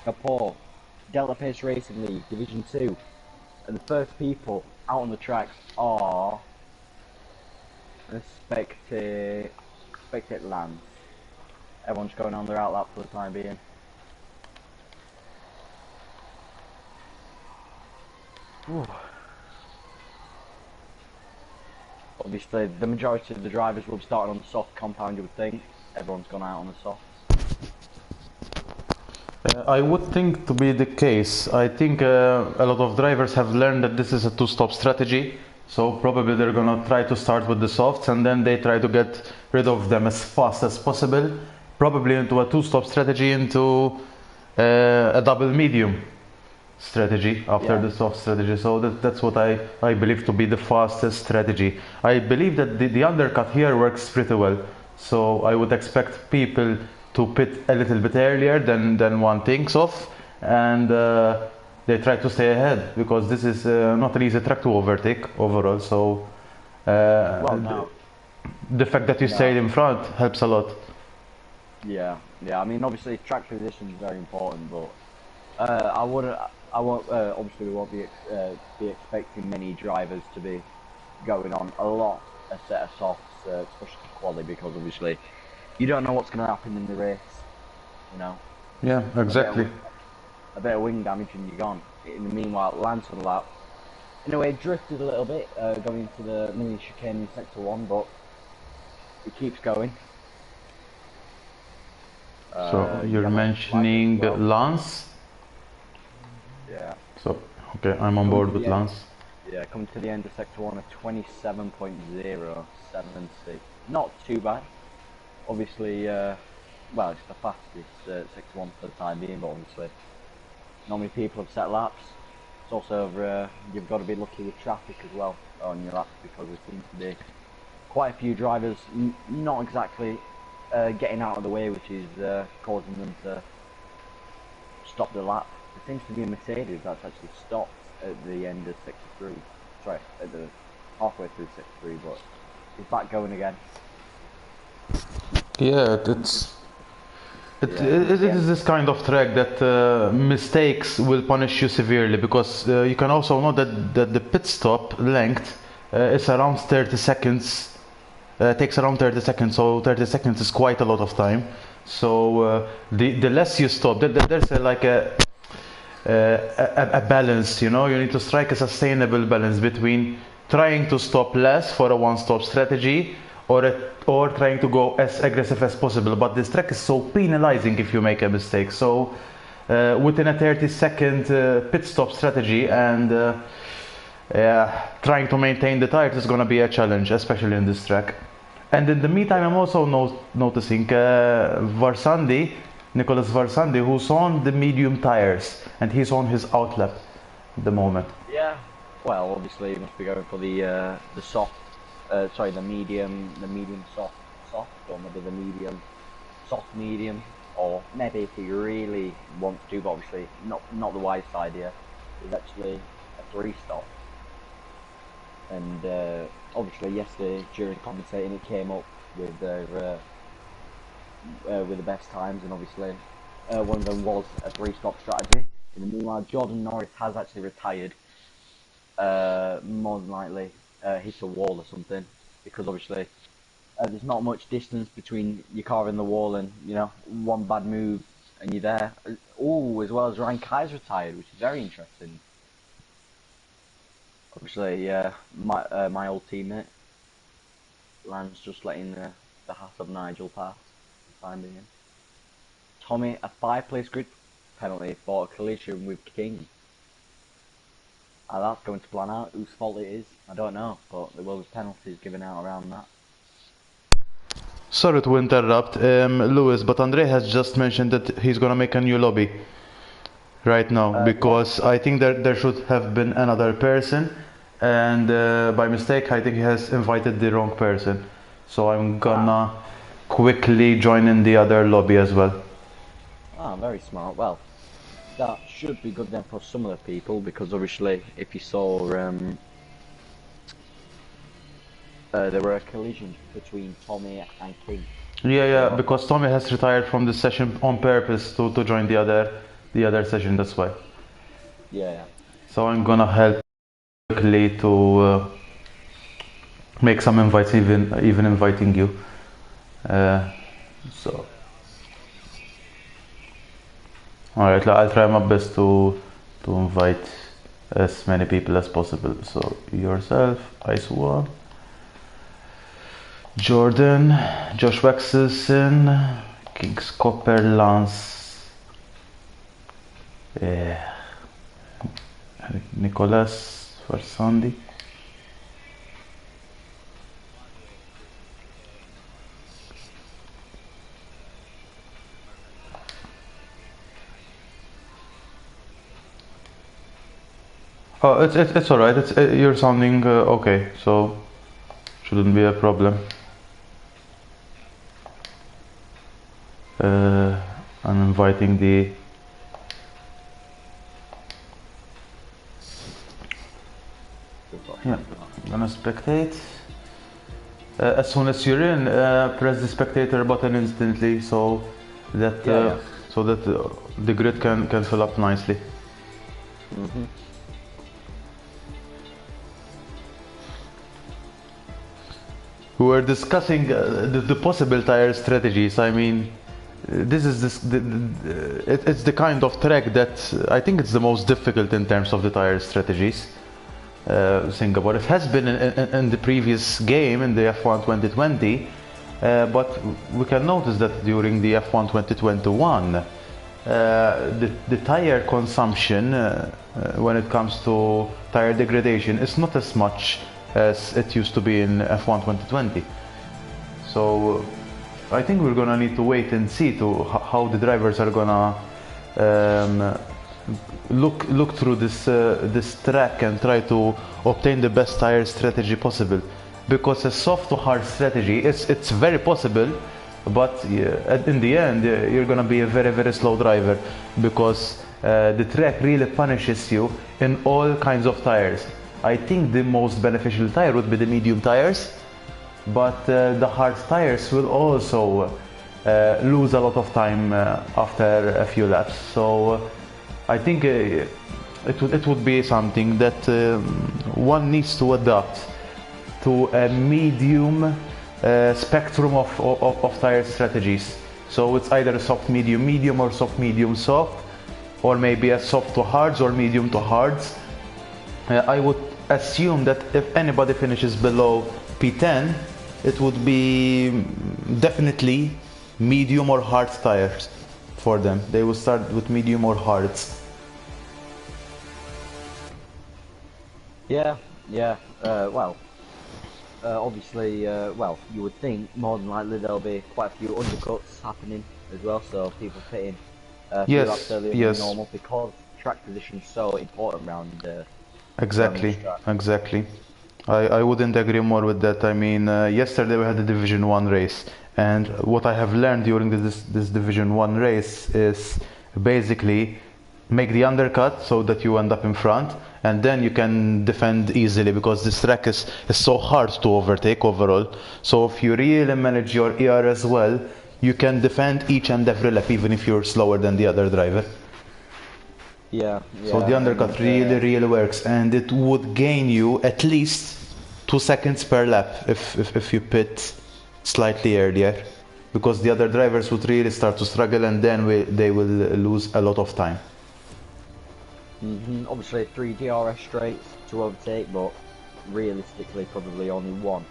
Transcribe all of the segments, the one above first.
Singapore, Delta Pace Racing League, Division 2. And the first people out on the track are Spectate Lance. Everyone's going on their outlap for the time being. Ooh. Obviously, the majority of the drivers will be starting on the soft compound, you would think. Everyone's gone out on the soft. I would think to be the case. I think a lot of drivers have learned that this is a two-stop strategy. So probably they're gonna try to start with the softs and then they try to get rid of them as fast as possible. Probably into a two-stop strategy, into a double medium strategy after the soft strategy. So that's what I believe to be the fastest strategy. I believe that the undercut here works pretty well. So I would expect people to pit a little bit earlier than one thinks of, and they try to stay ahead because this is not an easy track to overtake overall. So the fact that you stayed in front helps a lot. Yeah. I mean, obviously track position is very important, but I won't. Obviously, we won't be expecting many drivers to be going on a set of softs, especially quality, because obviously you don't know what's going to happen in the race. You know. Yeah, exactly. A bit of wing damage and you're gone. In the meanwhile, Lance on the lap. In a way, drifted a little bit going into the mini chicane in sector 1, but he keeps going. So you're mentioning Lance? Yeah. So, okay, I'm on board with Lance. Yeah, coming to the end of sector 1 at 27.076. Not too bad. Obviously, well, it's the fastest sector 1 for the time being, but obviously not many people have set laps. It's also, you've got to be lucky with traffic as well on your laps, because there seems to be quite a few drivers not exactly getting out of the way, which is causing them to stop the lap. There seems to be a Mercedes that's actually stopped at the end of sector 3. Sorry, at the halfway through sector 3, but he's back going again. Yeah, it is this kind of track that mistakes will punish you severely, because you can also know that the pit stop length is around 30 seconds. Takes around 30 seconds, so 30 seconds is quite a lot of time. So the less you stop, there's like a balance, you know. You need to strike a sustainable balance between trying to stop less for a one-stop strategy, or trying to go as aggressive as possible. But this track is so penalizing if you make a mistake. So within a 30-second pit stop strategy and trying to maintain the tires is going to be a challenge, especially in this track. And in the meantime, I'm also noticing Varsandi, Nicholas Varsandi, who's on the medium tires, and he's on his outlap at the moment. Yeah, well, obviously he must be going for the soft, sorry, the medium soft, or maybe the medium soft medium, or maybe if he really wants to, but obviously not the wise side here. Is actually a 3-stop. And obviously yesterday during commentating it came up with the best times, and obviously one of them was a 3-stop strategy. In the meanwhile, Jordan Norris has actually retired, more than likely hit a wall or something, because obviously there's not much distance between your car and the wall, and you know, one bad move and you're there. Oh, as well as Ryan Kai's retired, which is very interesting. Obviously, my old teammate, Lance, just letting the hat of Nigel pass for the time being. Tommy, a 5-place grid penalty for a collision with King. That's going to plan out. Whose fault it is, I don't know, but there will be penalties given out around that. Sorry to interrupt, Lewis, but Andre has just mentioned that he's gonna make a new lobby right now, because I think that there should have been another person, and by mistake I think he has invited the wrong person. So I'm gonna quickly join in the other lobby as well. Ah, very smart. Well, that should be good then for some of the people, because obviously if you saw there were collisions between Tommy and King. Yeah, because Tommy has retired from the session on purpose to join the other the other session. That's why. Yeah. So I'm gonna help quickly to make some invites, even inviting you. So. Alright, I'll try my best to invite as many people as possible. So yourself, Ice1, Jordan, Josh Waxelson, Kings Copper, Lance, Nicholas for Sandy. Oh, it's alright. You're sounding okay, so shouldn't be a problem. I'm inviting the. Yeah, I'm gonna spectate. As soon as you're in, press the spectator button instantly, so that the grid can fill up nicely. Mm-hmm. We were discussing the possible tire strategies. I mean, it's the kind of track that I think it's the most difficult in terms of the tire strategies. Singapore. It has been in the previous game in the F1 2020, but we can notice that during the F1 2021, the tire consumption when it comes to tire degradation is not as much as it used to be in F1 2020. So I think we're gonna need to wait and see to how the drivers are gonna look through this track and try to obtain the best tire strategy possible. Because a soft to hard strategy, it's very possible, but in the end you're gonna be a very slow driver, because the track really punishes you in all kinds of tires. I think the most beneficial tire would be the medium tires, but the hard tires will also lose a lot of time after a few laps. So I think it would be something that one needs to adapt to a medium spectrum of tire strategies. So it's either a soft medium medium or soft medium soft, or maybe a soft to hards or medium to hards. I would assume that if anybody finishes below P10, it would be definitely medium or hard tires for them. They will start with medium or hards. Yeah. Well, obviously, well, you would think more than likely there'll be quite a few undercuts happening as well, so people pitting few laps earlier than normal, because track position is so important around. Exactly. I wouldn't agree more with that. I mean, yesterday we had the Division 1 race, and what I have learned during this Division 1 race is basically make the undercut so that you end up in front, and then you can defend easily, because this track is so hard to overtake overall. So if you really manage your ERS well, you can defend each and every lap, even if you're slower than the other driver. Yeah. So the undercut really works, and it would gain you at least 2 seconds per lap if you pit slightly earlier, because the other drivers would really start to struggle, and then they will lose a lot of time. Obviously 3 DRS straights to overtake, but realistically probably only one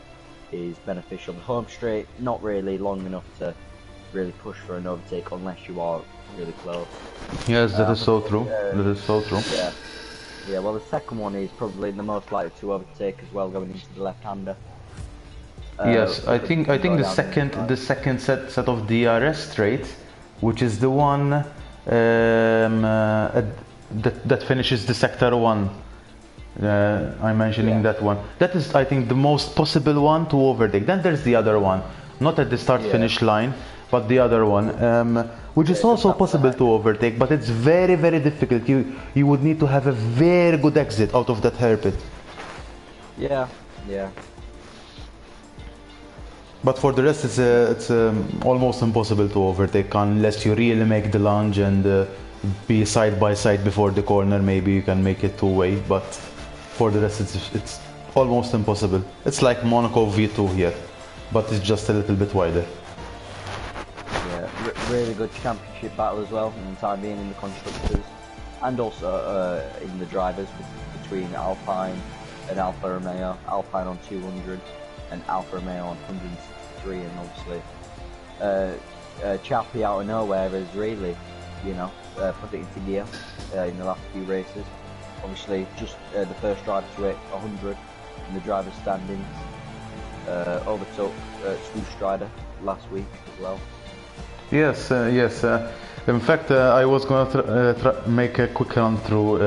is beneficial. The home straight, not really long enough to really push for an overtake unless you are really close. Yes, that is so true. That is so true. Yeah, well, the second one is probably the most likely to overtake as well, going into the left-hander. Yes, I think the second set of DRS straight, which is the one that finishes the sector 1. I'm mentioning that one. That is, I think, the most possible one to overtake. Then there's the other one, not at the start-finish line, but the other one, which is also possible to overtake, but it's very difficult. You would need to have a very good exit out of that hairpin. Yeah. But for the rest, it's almost impossible to overtake unless you really make the lunge and be side by side before the corner, maybe you can make it two-way, but for the rest it's almost impossible. It's like Monaco V2 here, but it's just a little bit wider. Yeah, really good championship battle as well, in the time being in the constructors, and also in the drivers between Alpine and Alfa Romeo. Alpine on 200 and Alfa Romeo on 163, and obviously Chappie out of nowhere has really, you know, put it into gear in the last few races. Obviously, just the first driver to hit 100 in the driver's standings. Overtook Swoosh Strider last week as well. Yes, yes. In fact, I was going to make a quick run through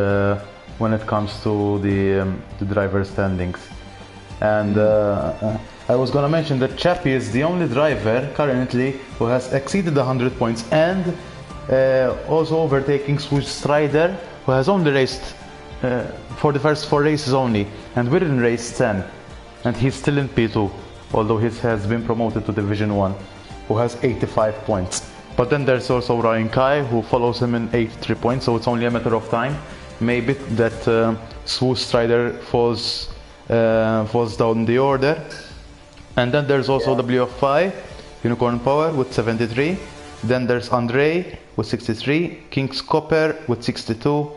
when it comes to the driver standings, and I was going to mention that Chappie is the only driver currently who has exceeded 100 points and also overtaking Swoosh Strider, who has only raced for the first 4 races only, and we're in race 10, and he's still in P2, although he has been promoted to Division 1, who has 85 points. But then there's also Ryan Kai, who follows him in 83 points, so it's only a matter of time. Maybe that Swoosh Strider falls down the order. And then there's also WF5, Unicorn Power with 73. Then there's Andre with 63, King's Copper with 62.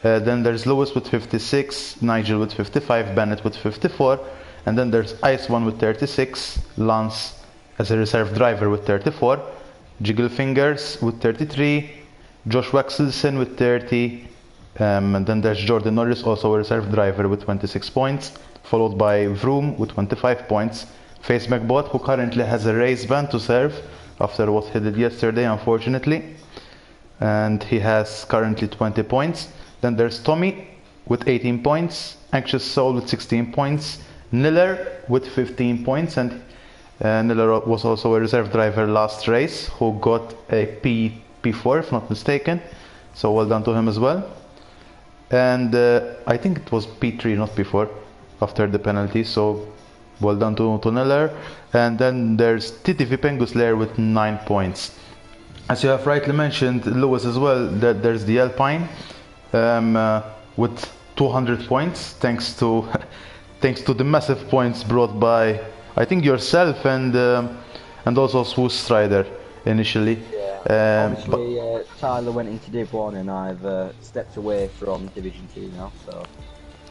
Then there's Lewis with 56, Nigel with 55, Bennett with 54. And then there's Ice One with 36, Lance as a reserve driver with 34, Jiggle Fingers with 33, Josh Waxelson with 30, and then there's Jordan Norris, also a reserve driver with 26 points, followed by Vroom with 25 points, Face McBot, who currently has a race ban to serve after what he did yesterday, unfortunately, and he has currently 20 points. Then there's Tommy with 18 points, Anxious Soul with 16 points, Niller with 15 points, and Niller was also a reserve driver last race who got a P4 if not mistaken, so well done to him as well. And I think it was P3 not P4 after the penalty, so well done to Niller. And then there's TTV Pengus Lair with 9 points. As you have rightly mentioned, Lewis, as well, that there's the Alpine with 200 points, thanks to thanks to the massive points brought by, I think, yourself and also Swoosh Strider initially. Yeah. Obviously, Tyler went into Div 1 and I've stepped away from Division 2 now, so...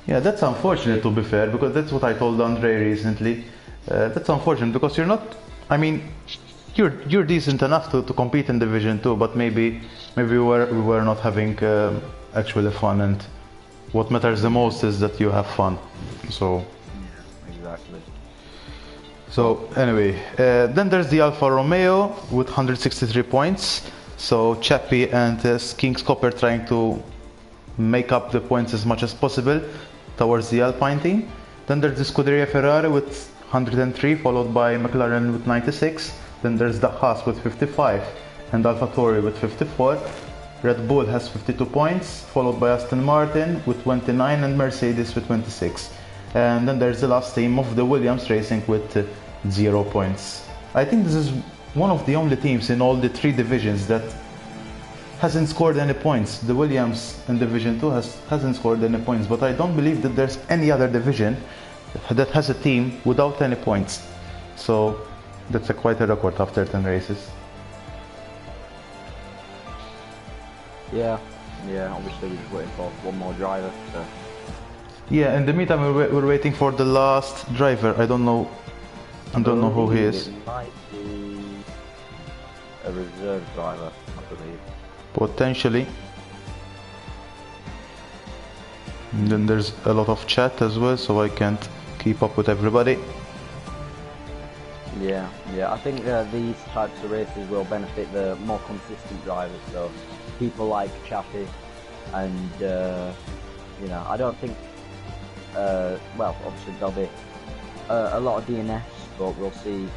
Yeah, that's unfortunate, to be fair, because that's what I told Andre recently. That's unfortunate because you're not... I mean, you're decent enough to compete in Division 2, but maybe we were not having actually fun, and what matters the most is that you have fun. So... Yeah, exactly. So anyway, then there's the Alfa Romeo with 163 points. So Chappie and King's Copper trying to make up the points as much as possible towards the Alpine team. Then there's the Scuderia Ferrari with 103, followed by McLaren with 96. Then there's the Haas with 55 and AlphaTauri with 54. Red Bull has 52 points, followed by Aston Martin with 29 and Mercedes with 26. And then there's the last team of the Williams Racing with 0 points. I think this is one of the only teams in all the 3 divisions that hasn't scored any points. The Williams in Division 2 hasn't scored any points, but I don't believe that there's any other division that has a team without any points. So that's quite a record after 10 races. Yeah, obviously we're just waiting for one more driver, so... Yeah, in the meantime we're waiting for the last driver. I don't know who he is. It might be a reserve driver, I believe. Potentially. And then there's a lot of chat as well, so I can't keep up with everybody. Yeah, I think these types of races will benefit the more consistent drivers, so people like Chappie and, you know, I don't think, well, obviously there'll be a lot of DNS, but we'll see.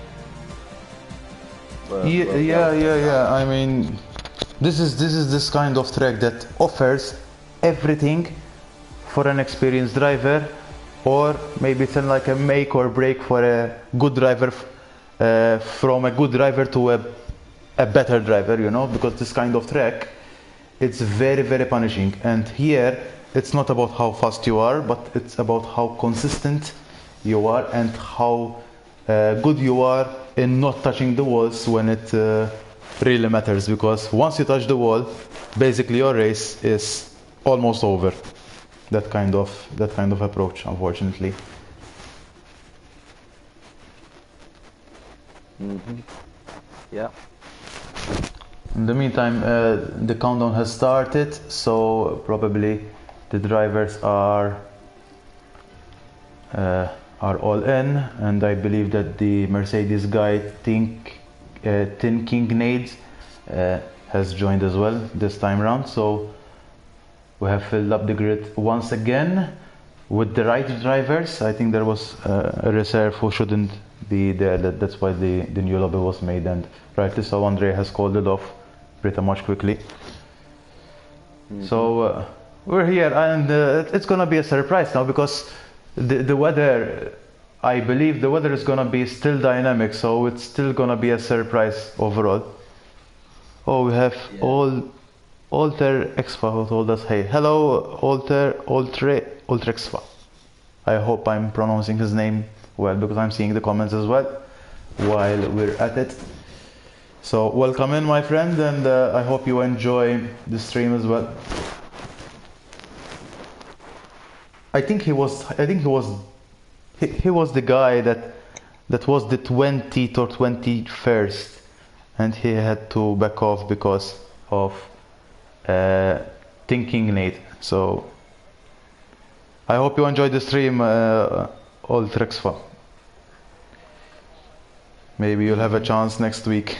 Yeah. I mean, this is this kind of track that offers everything for an experienced driver, or maybe it's like a make or break for a good driver, from a good driver to a better driver, you know, because this kind of track it's very punishing. And here it's not about how fast you are, but it's about how consistent you are and how good you are in not touching the walls when it really matters. Because once you touch the wall, basically your race is almost over. That kind of approach, unfortunately. Yeah. In the meantime, the countdown has started, so probably the drivers are all in, and I believe that the Mercedes guy, Tin King Nades, has joined as well this time around. So we have filled up the grid once again with the right drivers. I think there was a reserve who shouldn't be there. That's why the new lobby was made, and rightly so, Andre has called it off pretty much quickly. So we're here, and it's gonna be a surprise now because the weather, I believe the weather is gonna be still dynamic, so it's still gonna be a surprise overall. Oh, we have Alter Exfa who told us, hey, hello Alter Exfa. I hope I'm pronouncing his name well, because I'm seeing the comments as well while we're at it. So welcome in, my friend, and I hope you enjoy the stream as well. I think he was the guy that was the 20th or 21st, and he had to back off because of Thinking Nate. So I hope you enjoyed the stream, Old Trexfa. Maybe you'll have a chance next week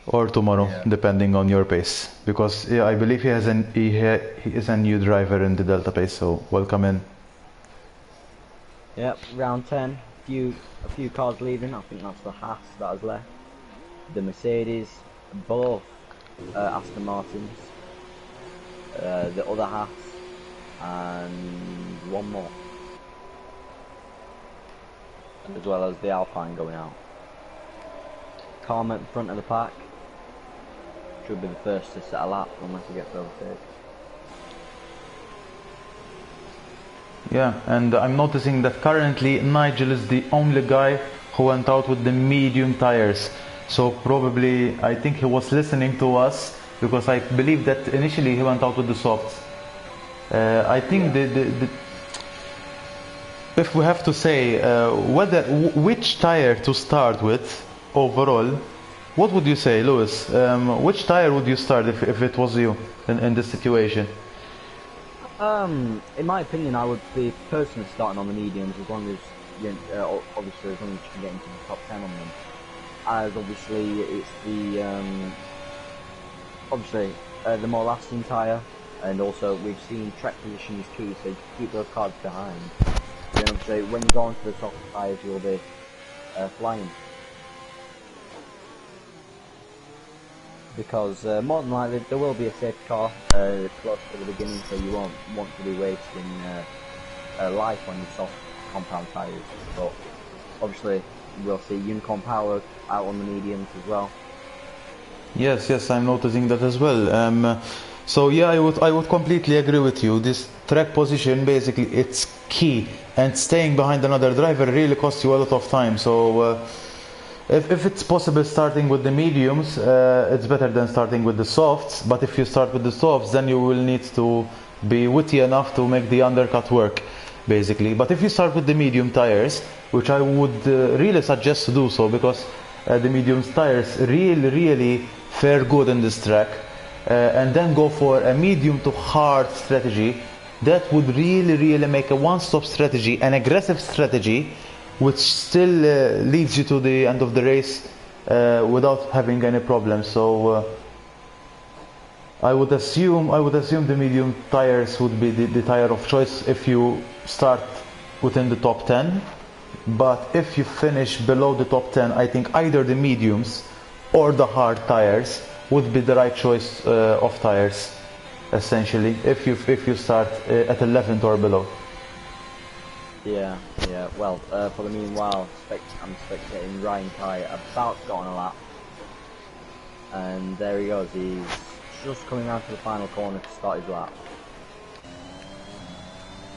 or tomorrow, depending on your pace. Because I believe he is a new driver in the Delta pace. So welcome in. Yep, round 10. A few cars leaving. I think that's the Haas that has left. The Mercedes, both Aston Martins, the other Haas, and one more, as well as the Alpine going out. Calm at the front of the pack should be the first to set a lap unless he gets overtaken. Yeah, and I'm noticing that currently Nigel is the only guy who went out with the medium tires. So probably, I think he was listening to us, because I believe that initially he went out with the softs. I think if we have to say which tire to start with overall, what would you say, Lewis? Which tire would you start if it was you in this situation? In my opinion, I would be personally starting on the mediums, as long as obviously as long as you can get into the top 10 on them. As obviously it's the more lasting tyre, and also we've seen track position is key, so you keep those cars behind. Then obviously when you go onto the soft tyres, you'll be flying. Because more than likely there will be a safety car close to the beginning, so you won't want to be wasting life on your soft compound tyres. But obviously we'll see Unicorn Power out on the mediums as well. Yes, I'm noticing that as well. So yeah, I would completely agree with you. This track position, basically, it's key, and staying behind another driver really costs you a lot of time. So if it's possible starting with the mediums, it's better than starting with the softs. But if you start with the softs, then you will need to be witty enough to make the undercut work, basically. But if you start with the medium tires, which I would really suggest to do so, because the medium tires really fare good in this track, and then go for a medium to hard strategy, that would really make a one-stop strategy, an aggressive strategy, which still leads you to the end of the race without having any problems. So I would assume the medium tires would be the tire of choice if you start within the top 10. But if you finish below the top 10, I think either the mediums or the hard tires would be the right choice of tires, essentially, if you start at 11th or below. Yeah. Well, for the meanwhile, I'm spectating Ryan Kai about to go on a lap, and there he goes. He's just coming around to the final corner to start his lap.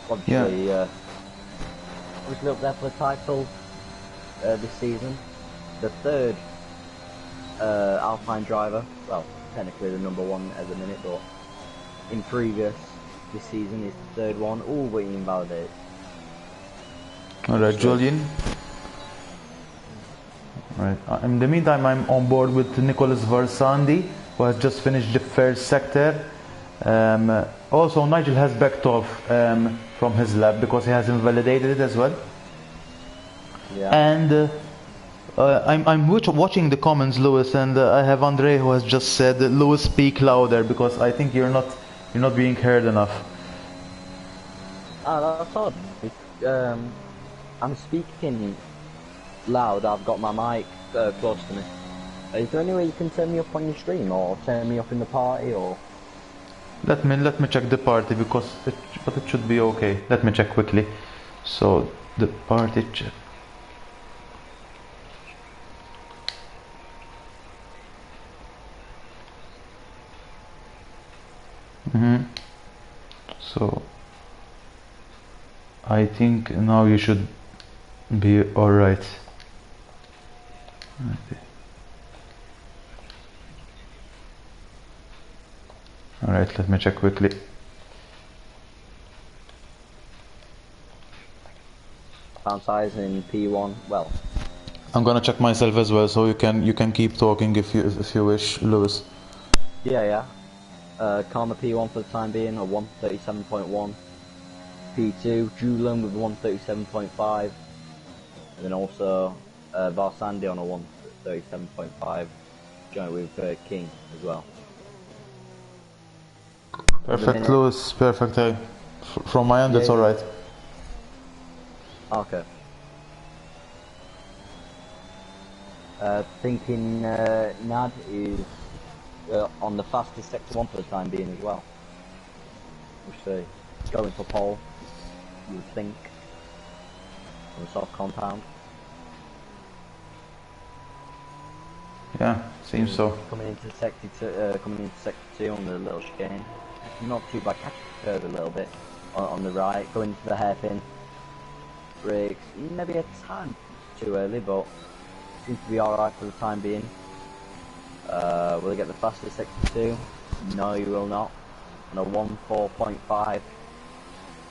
Obviously, obviously up there for the title this season. The third Alpine driver, well, technically the number one at the minute, but in previous this season is the third one. All but he invalidates. Alright, Julian. Right. In the meantime, I'm on board with Nicholas Varsandi, who has just finished the first sector. Also, Nigel has backed off from his lap because he has invalidated it as well. Yeah. And I'm watching the comments, Lewis, and I have Andre who has just said, "Lewis, speak louder," because I think you're not being heard enough. Ah, that's odd. I'm speaking loud. I've got my mic close to me. Is there any way you can turn me up on your stream, or turn me up in the party, or? Let me check the party but it should be okay. Let me check quickly. So the party check. So I think now you should be alright. Okay. Alright, let me check quickly. Pound size in P1. Well, I'm gonna check myself as well, so you can keep talking if you wish, Lewis. yeah. Karma P1 for the time being, a 137.1. P2, Julian with 137.5. And then also Varsandi on a 137.5, joint with King as well. Perfect, Lewis. Perfect. From my end, it's alright. Okay. Thinking Nad is on the fastest sector 1 for the time being as well. We'll see. Going for pole, you would think, on the soft compound. Yeah, seems so. Coming into sector 2 on the little chicane. Not too bad, catch the curve a little bit on the right, going into the hairpin. Brakes, maybe a tad too early, but seems to be alright for the time being. Will he get the fastest sector 2? No, he will not. On a 1.4.5. I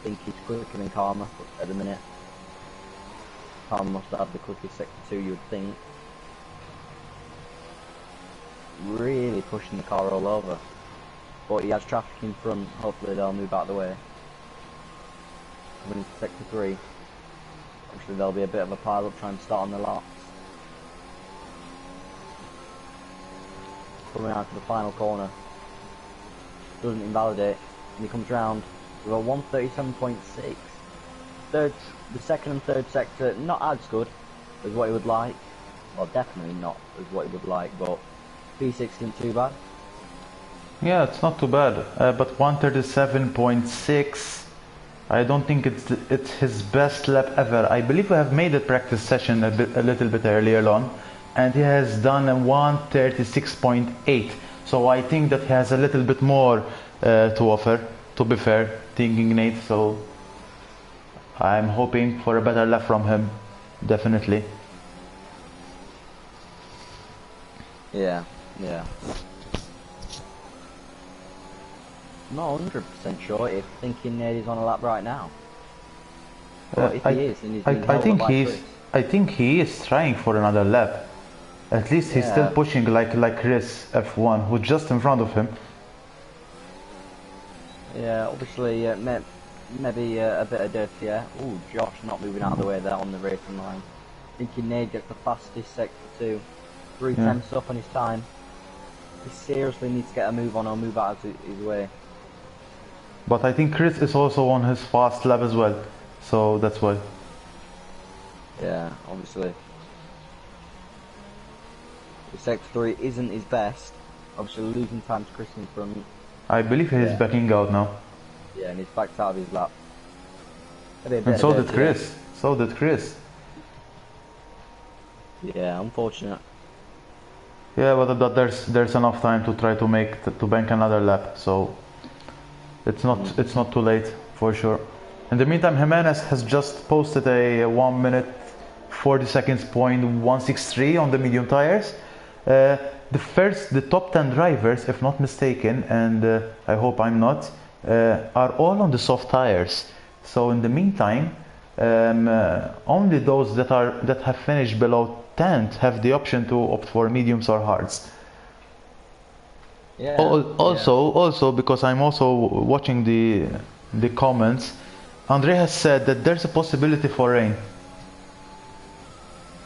think he's quicker than Karma at the minute. Karma must have the quickest sector 2, you would think. Really pushing the car all over. But he has traffic in front, hopefully they'll move out of the way. Coming into sector 3. Obviously there'll be a bit of a pile up trying to start on the lots. Coming out to the final corner. Doesn't invalidate, and he comes round with a 137.6. The second and third sector, not as good as what he would like. Well, definitely not as what he would like, but P6 isn't too bad. Yeah, it's not too bad, but 137.6, I don't think it's his best lap ever. I believe we have made a practice session a little bit earlier on, and he has done a 136.8. So I think that he has a little bit more to offer, to be fair, thinking Nate. So I'm hoping for a better lap from him, definitely. Yeah. Not 100% sure if thinking Nate is on a lap right now. But if he is, then he's been I think he is trying for another lap. At least he's still pushing like Chris F1, who's just in front of him. Yeah, obviously maybe a bit of dirt, yeah. Ooh, Josh not moving out of the way there on the racing line. Thinking Nate gets the fastest sector 2. 3 tenths up on his time. He seriously needs to get a move on or move out of his way. But I think Chris is also on his fast lap as well, so that's why. Yeah, obviously. The sector 3 isn't his best. Obviously losing time to Chris in front. I believe he's backing out now. Yeah, and he's backed out of his lap. And so did Chris. So did Chris. Yeah, unfortunate. Yeah, but there's enough time to try to bank another lap, so it's not too late for sure. In the meantime, Jimenez has just posted a 1 minute 40 seconds point 163 on the medium tires. The top 10 drivers, if not mistaken, and I hope I'm not, are all on the soft tires. So in the meantime, only those that have finished below 10th have the option to opt for mediums or hards. Yeah. Also, because I'm also watching the comments, Andre has said that there's a possibility for rain.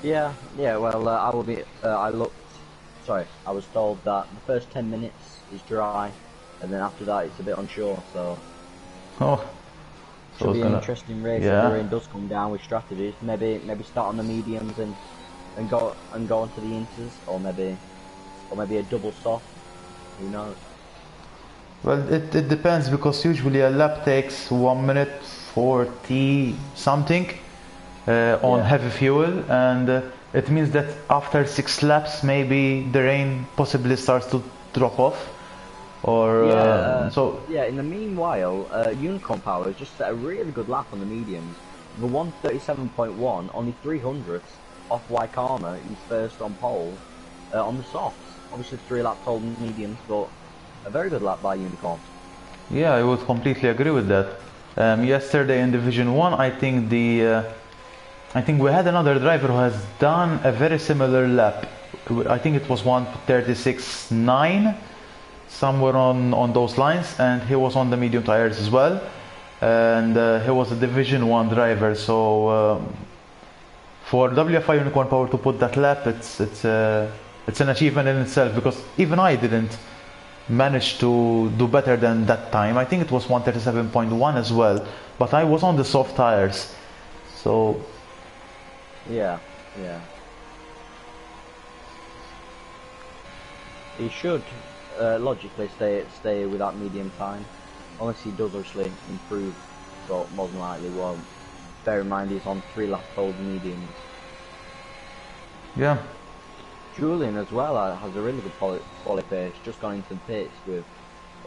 Yeah. Well, I will be. I was told that the first 10 minutes is dry, and then after that it's a bit unsure. So. Oh. Should be an interesting race if the rain does come down with strategies. Maybe start on the mediums and go onto the inters, or maybe a double soft. Who knows? Well, it depends, because usually a lap takes 1 minute 40 something on heavy fuel, and it means that after 6 laps maybe the rain possibly starts to drop off. Or in the meanwhile, Unicorn Power has just set a really good lap on the mediums. The 137.1, only 300ths off Waikama. He's first on pole on the softs. Obviously 3 laps old mediums, but a very good lap by Unicorn. Yeah, I would completely agree with that. Yesterday in Division 1, I think we had another driver who has done a very similar lap. I think it was 136.9. Somewhere on those lines, and he was on the medium tires as well, and he was a Division 1 driver. So for WFI Unicorn Power to put that lap, it's an achievement in itself, because even I didn't manage to do better than that time. I think it was 137.1 as well, but I was on the soft tires, so yeah. He should logically stay with that medium time, unless he does obviously improve, but more than likely won't. Bear in mind he's on 3 lap old mediums. Yeah. Julian as well has a really good quali pace, just gone into the pits with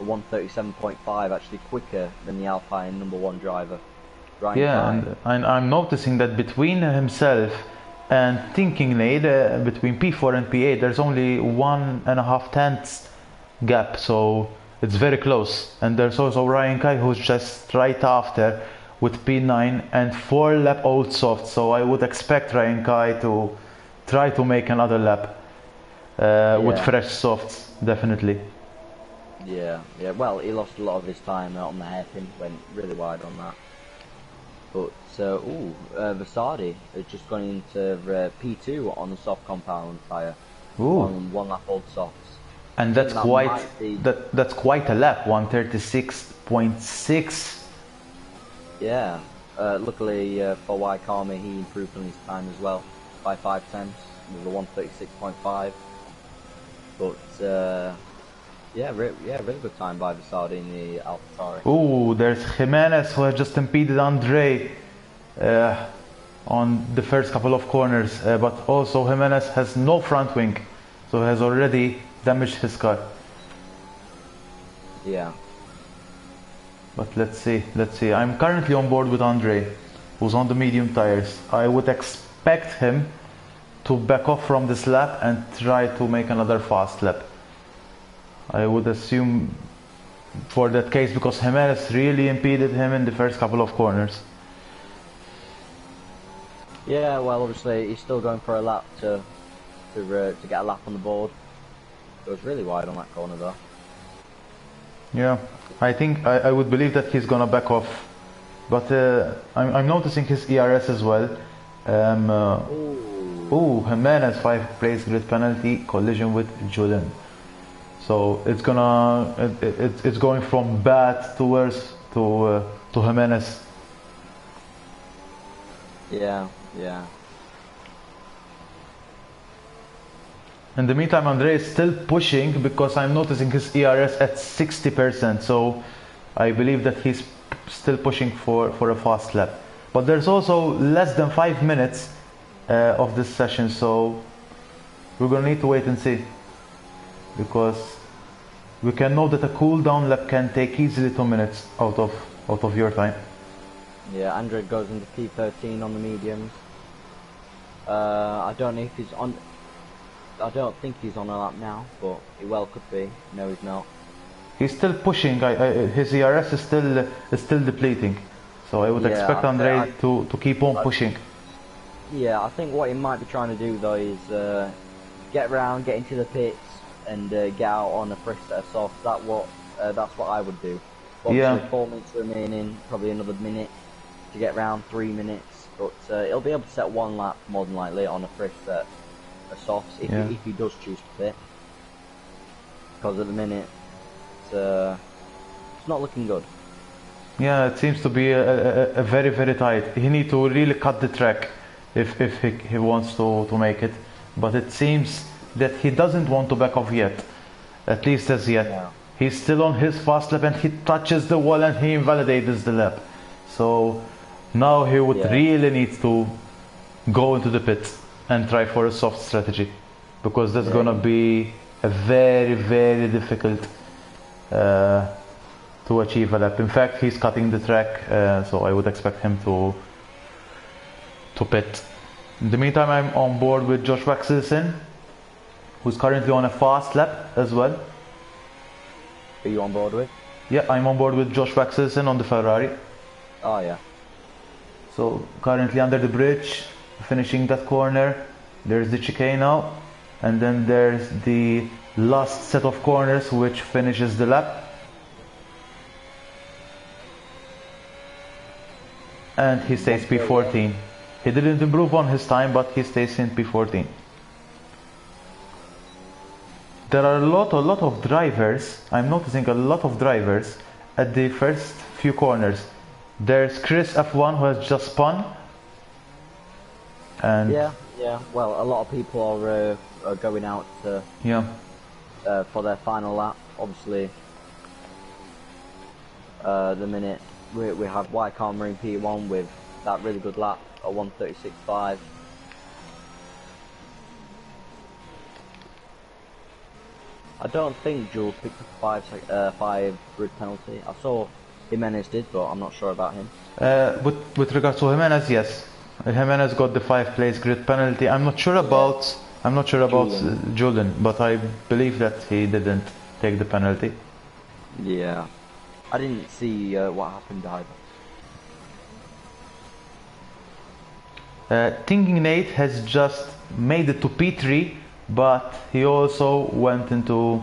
a 137.5, actually quicker than the Alpine #1 driver. And I'm noticing that between himself and Thinking Nade, between P4 and P8, there's only 1.5 tenths gap, so it's very close. And there's also Ryan Kai, who's just right after with P9 and 4 lap old soft, so I would expect Ryan Kai to try to make another lap with fresh softs, definitely. Yeah, well, he lost a lot of his time on the hairpin, went really wide on that. But Versadi has just gone into P2 on the soft compound tyre, on 1 lap old softs. And that's quite a lap, 136.6. Yeah, luckily for Waikama, he improved on his time as well by 5 tenths with a 136.5. But really good time by Versadi in the AlphaTauri. Ooh, there's Jimenez, who has just impeded Andre on the first couple of corners, but also Jimenez has no front wing, so has already damaged his car. Yeah. But let's see. I'm currently on board with Andre, who's on the medium tires. I would expect him to back off from this lap and try to make another fast lap. I would assume for that case, because Jimenez really impeded him in the first couple of corners. Yeah, well, obviously he's still going for a lap to get a lap on the board. It was really wide on that corner though. Yeah, I think I would believe that he's gonna back off, but I'm noticing his ERS as well. Jimenez 5 place grid penalty, collision with Julian. So it's going from bad to worse to Jimenez. Yeah. In the meantime, Andre is still pushing, because I'm noticing his ERS at 60%, so I believe that he's still pushing for a fast lap. But there's also less than 5 minutes of this session, so we're gonna need to wait and see. because we can know that a cooldown lap can take easily 2 minutes out of your time. Yeah, Android goes into P13 on the mediums. I don't know if he's on. I don't think he's on a lap now, but he well could be. No, he's not. He's still pushing. His ERS is still depleting, so I would expect Andre to keep on pushing. Yeah, I think what he might be trying to do though is get around, get into the pits, and get out on a fresh set of softs. That's what I would do. Obviously, 4 minutes remaining, probably another minute to get round, 3 minutes. But he'll be able to set one lap more than likely on a fresh set of softs if he does choose to pit. Because at the minute, it's not looking good. Yeah, it seems to be a very, very tight. He needs to really cut the track if he wants to make it. But it seems that he doesn't want to back off yet, at least as yet. Yeah. He's still on his fast lap and he touches the wall and he invalidates the lap. So now he would really need to go into the pits and try for a soft strategy, because that's gonna be a very, very difficult to achieve a lap. In fact, he's cutting the track, so I would expect him to pit. In the meantime, I'm on board with Josh Waxelson, who's currently on a fast lap as well. Are you on board with? Yeah, I'm on board with Josh Waxelson on the Ferrari. Oh yeah. So currently under the bridge, finishing that corner. There's the chicane now, and then there's the last set of corners which finishes the lap. And he stays P14. He didn't improve on his time, but he stays in P14. There are a lot of drivers. I'm noticing a lot of drivers at the first few corners. There's Chris F1 who has just spun. And yeah. Well, a lot of people are going out for their final lap. Obviously, the minute we have Wycombe Marine P1 with that really good lap at 1:36.5. I don't think Jules picked up a 5 grid penalty. I saw Jimenez did, but I'm not sure about him. With regards to Jimenez, yes, Jimenez got the 5 place grid penalty. I'm not sure about Julian, but I believe that he didn't take the penalty. Yeah, I didn't see what happened either. Thinking Nate has just made it to P3, but he also went into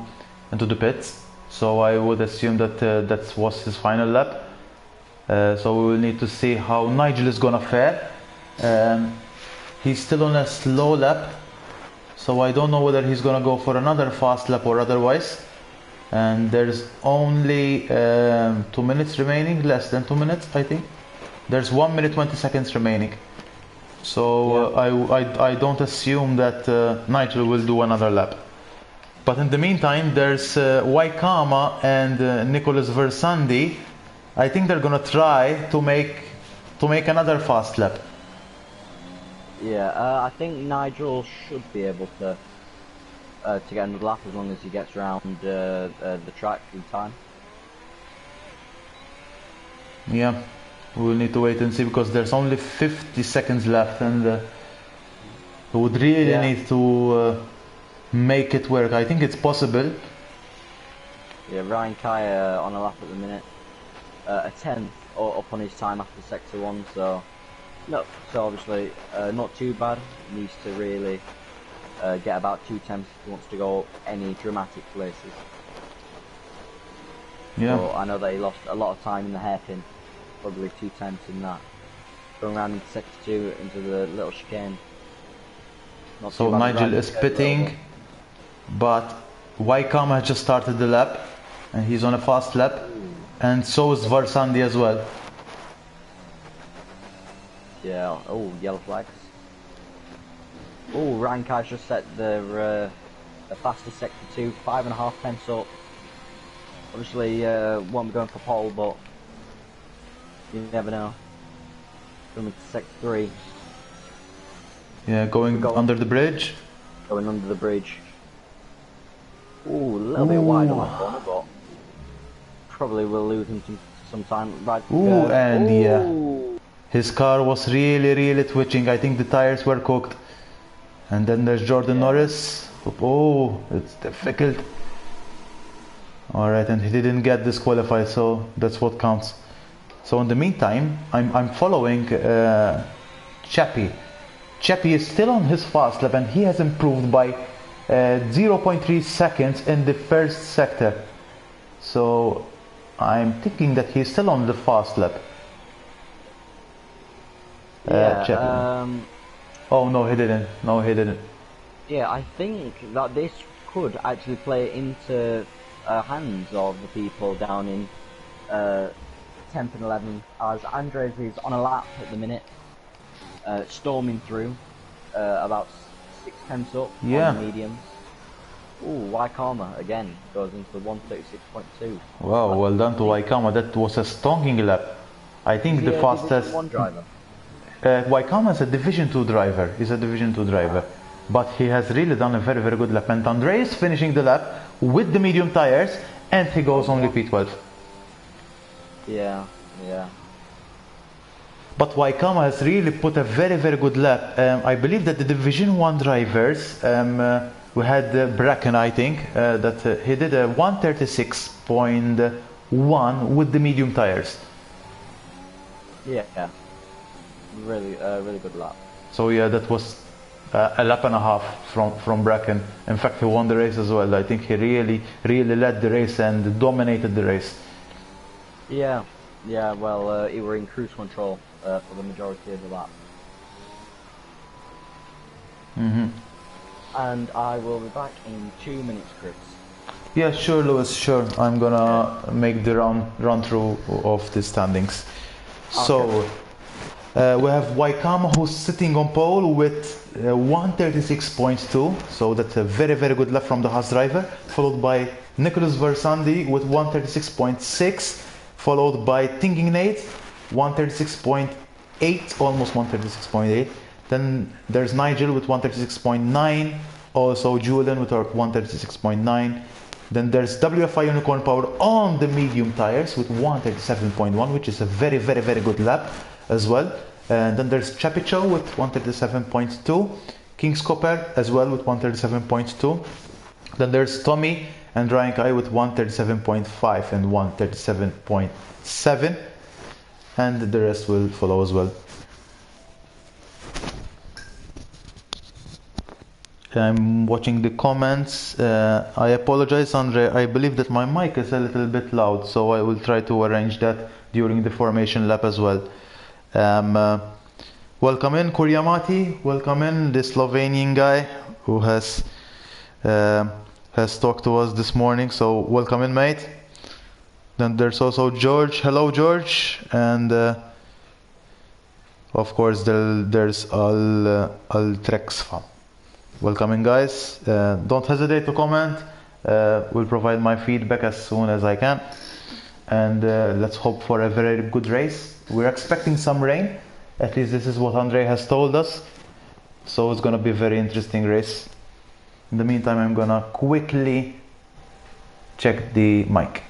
the pits. So I would assume that that was his final lap. So we will need to see how Nigel is gonna fare. He's still on a slow lap, so I don't know whether he's gonna go for another fast lap or otherwise. And there's only 2 minutes remaining, less than 2 minutes, I think. There's 1 minute 20 seconds remaining. So I don't assume that Nigel will do another lap. But in the meantime, there's Waikama and Nicholas Versandi. I think they're gonna try to make another fast lap. Yeah, I think Nigel should be able to get another lap as long as he gets around the track in time. Yeah, we'll need to wait and see, because there's only 50 seconds left, and we would really need to make it work. I think it's possible. Yeah, Ryan Kaya on a lap at the minute, a 10th up on his time after sector 1, so obviously not too bad. Needs to really get about 2 tenths if he wants to go any dramatic places. Yeah. So I know that he lost a lot of time in the hairpin, probably 2 tenths in that. Going around into sector 2 into the little chicane. So Nigel is pitting, but Wycombe has just started the lap, and he's on a fast lap, and so is Varsandi as well. Yeah, oh, yellow flags. Oh, Rankai's just set the fastest sector 2, 5.5 tenths up. Obviously, won't be going for pole, but you never know. Going into sector 3. Yeah, going under the bridge. Going under the bridge. Ooh, a little bit wide on that corner, but probably will lose him some time. Right. Ooh, and yeah, Ooh. his car was really twitching. I think the tires were cooked. And then there's Jordan Yeah. Norris. Oh, it's difficult. Alright, and he didn't get disqualified, so that's what counts. So in the meantime, I'm following Chappie. Chappie is still on his fast lap and he has improved by 0.3 seconds in the first sector. So I'm thinking that he's still on the fast lap. Yeah. Oh no, he didn't. No, he didn't. Yeah, I think that this could actually play into hands of the people down in 10th and 11th, as Andres is on a lap at the minute, storming through, about 6 tenths up Yeah. on the mediums. Ooh, Waikama again goes into the 136.2. Wow, well done to Waikama. That was a stonking lap. I think Is the he a fastest. Division 1 driver? Waikama is a Division 2 driver. He's a Division 2 driver. But he has really done a very good lap. And Andre is finishing the lap with the medium tires and he goes only P12. Yeah. But Waikama has really put a very good lap. I believe that the Division 1 drivers, we had Bracken, I think, that he did a 136.1 with the medium tires. Yeah. Really good lap. So yeah, that was a lap and a half from Bracken. In fact, he won the race as well. I think he really led the race and dominated the race. Yeah. Well, he were in cruise control for the majority of the lap. And I will be back in 2 minutes, Chris. Yeah, sure, Lewis. Sure, I'm gonna make the run through of the standings. Okay. So. We have Waikama who's sitting on pole with 136.2, so that's a very good lap from the Haas driver, followed by Nicholas Versandi with 136.6, followed by Thinking Nate 136.8, almost 136.8. Then there's Nigel with 136.9, also Julian with 136.9. Then there's WFI Unicorn Power on the medium tires with 137.1, which is a very good lap as well. And then there's Chapicho with 137.2, King's Copper as well with 137.2. Then there's Tommy and Ryan Kai with 137.5 and 137.7, and the rest will follow as well. I'm watching the comments. I apologize, Andre. I believe that my mic is a little bit loud, so I will try to arrange that during the formation lap as well. Welcome in Kuryamati, welcome in the Slovenian guy who has talked to us this morning, so welcome in, mate. Then there's also George. Hello, George. And of course there's Al Trexfa. Welcome in, guys. Don't hesitate to comment. Will provide my feedback as soon as I can, and let's hope for a very good race. We're expecting some rain, at least this is what Andre has told us, so it's gonna be a very interesting race. In the meantime, I'm gonna quickly check the mic.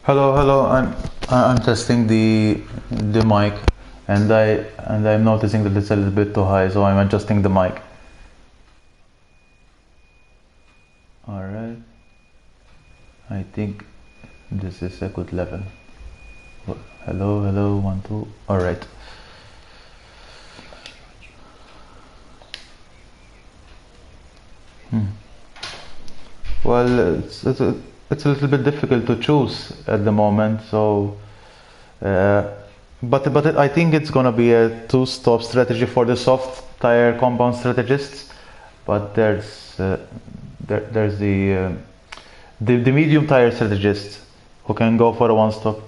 Hello, hello. I'm testing the mic, and I'm noticing that it's a little bit too high, so I'm adjusting the mic. All right. I think this is a good level. Hello, hello, 1, 2. All right. Well, it's a little bit difficult to choose at the moment, so but I think it's gonna be a two-stop strategy for the soft tire compound strategists. But there's the medium tire strategists who can go for a one-stop.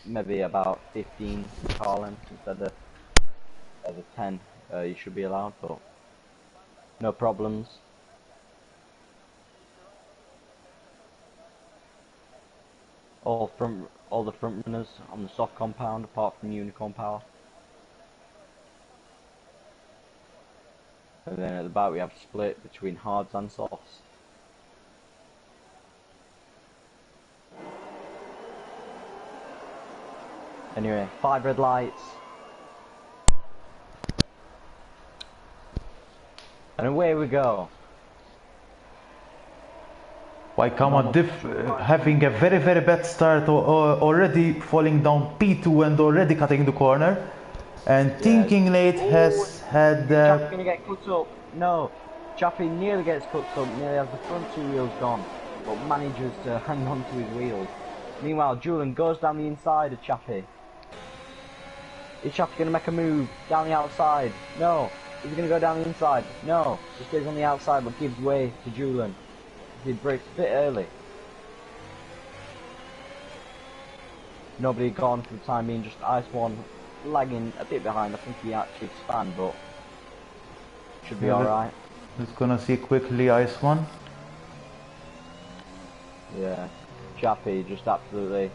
Maybe about 15 car lengths instead of the 10 you should be allowed, but no problems. All the front runners on the soft compound apart from Unicorn Power. And then at the back we have split between hards and softs. Anyway, 5 red lights. And away we go. Waikama having a very very bad start, already falling down P2 and already cutting the corner. And Thinking Nate has had... Chaffee's gonna get cut up. No. Chaffee nearly gets cut up, nearly has the front 2 wheels gone, but manages to hang on to his wheels. Meanwhile, Julian goes down the inside of Chaffee. Is Chaffee gonna make a move down the outside? No. Is he gonna go down the inside? No. He stays on the outside but gives way to Julian. He brakes a bit early. Nobody gone for the time being, just Ice One lagging a bit behind. I think he actually spanned, but should be alright. Let's gonna see quickly Ice One. Yeah, Chappie just absolutely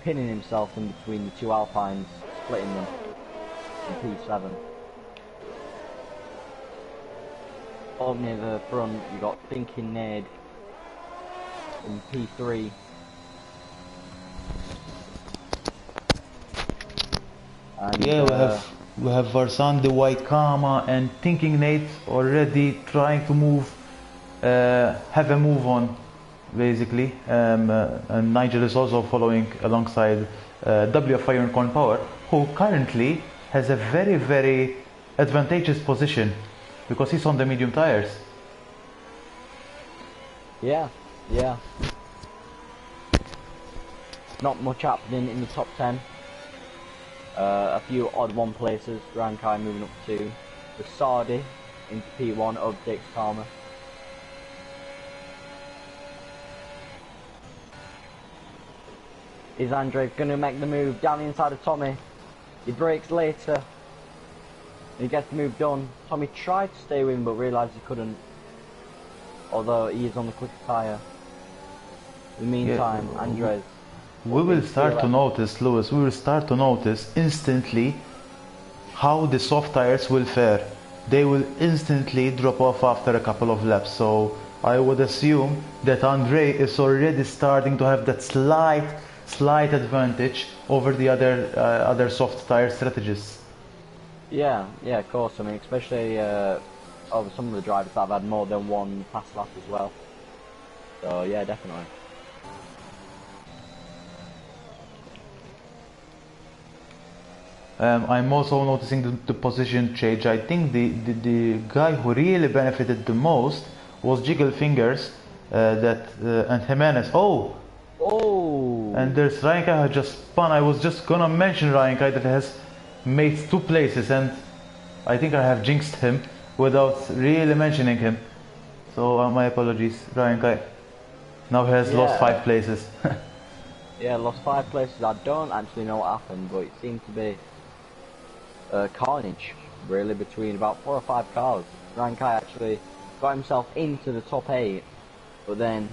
pinning himself in between the 2 Alpines, splitting them in P7. Up near the front, you got Thinking Ned in P3. And, yeah, we have Varsandi, Waikama, and Thinking Nate already trying to move, have a move on, basically. And Nigel is also following alongside WFI Unicorn Power, who currently has a very very advantageous position because he's on the medium tires. Yeah. Not much happening in the top 10. A few odd one places. Rankai moving up to the Sardi into P1 of Dix Karma. Is Andre gonna make the move down the inside of Tommy? He brakes later. He gets the move done. Tommy tried to stay with him but realised he couldn't. Although he is on the quicker tyre. In the meantime, yeah. Andres. We will start to notice, Lewis, we will start to notice instantly how the soft tires will fare. They will instantly drop off after a couple of laps. So I would assume that Andre is already starting to have that slight advantage over the other soft tire strategists. Yeah, of course. I mean, especially over some of the drivers that have had more than one pass lap as well. So yeah, definitely. I'm also noticing the position change. I think the guy who really benefited the most was Jiggle Fingers and Jimenez. Oh! And there's Ryankai who just spun. I was just gonna mention Ryankai that has made 2 places, and I think I have jinxed him without really mentioning him. So my apologies, Ryankai. Now he has lost 5 places. Yeah, lost 5 places. I don't actually know what happened, but it seemed to be carnage, really, between about 4 or 5 cars. Rankai actually got himself into the top 8, but then,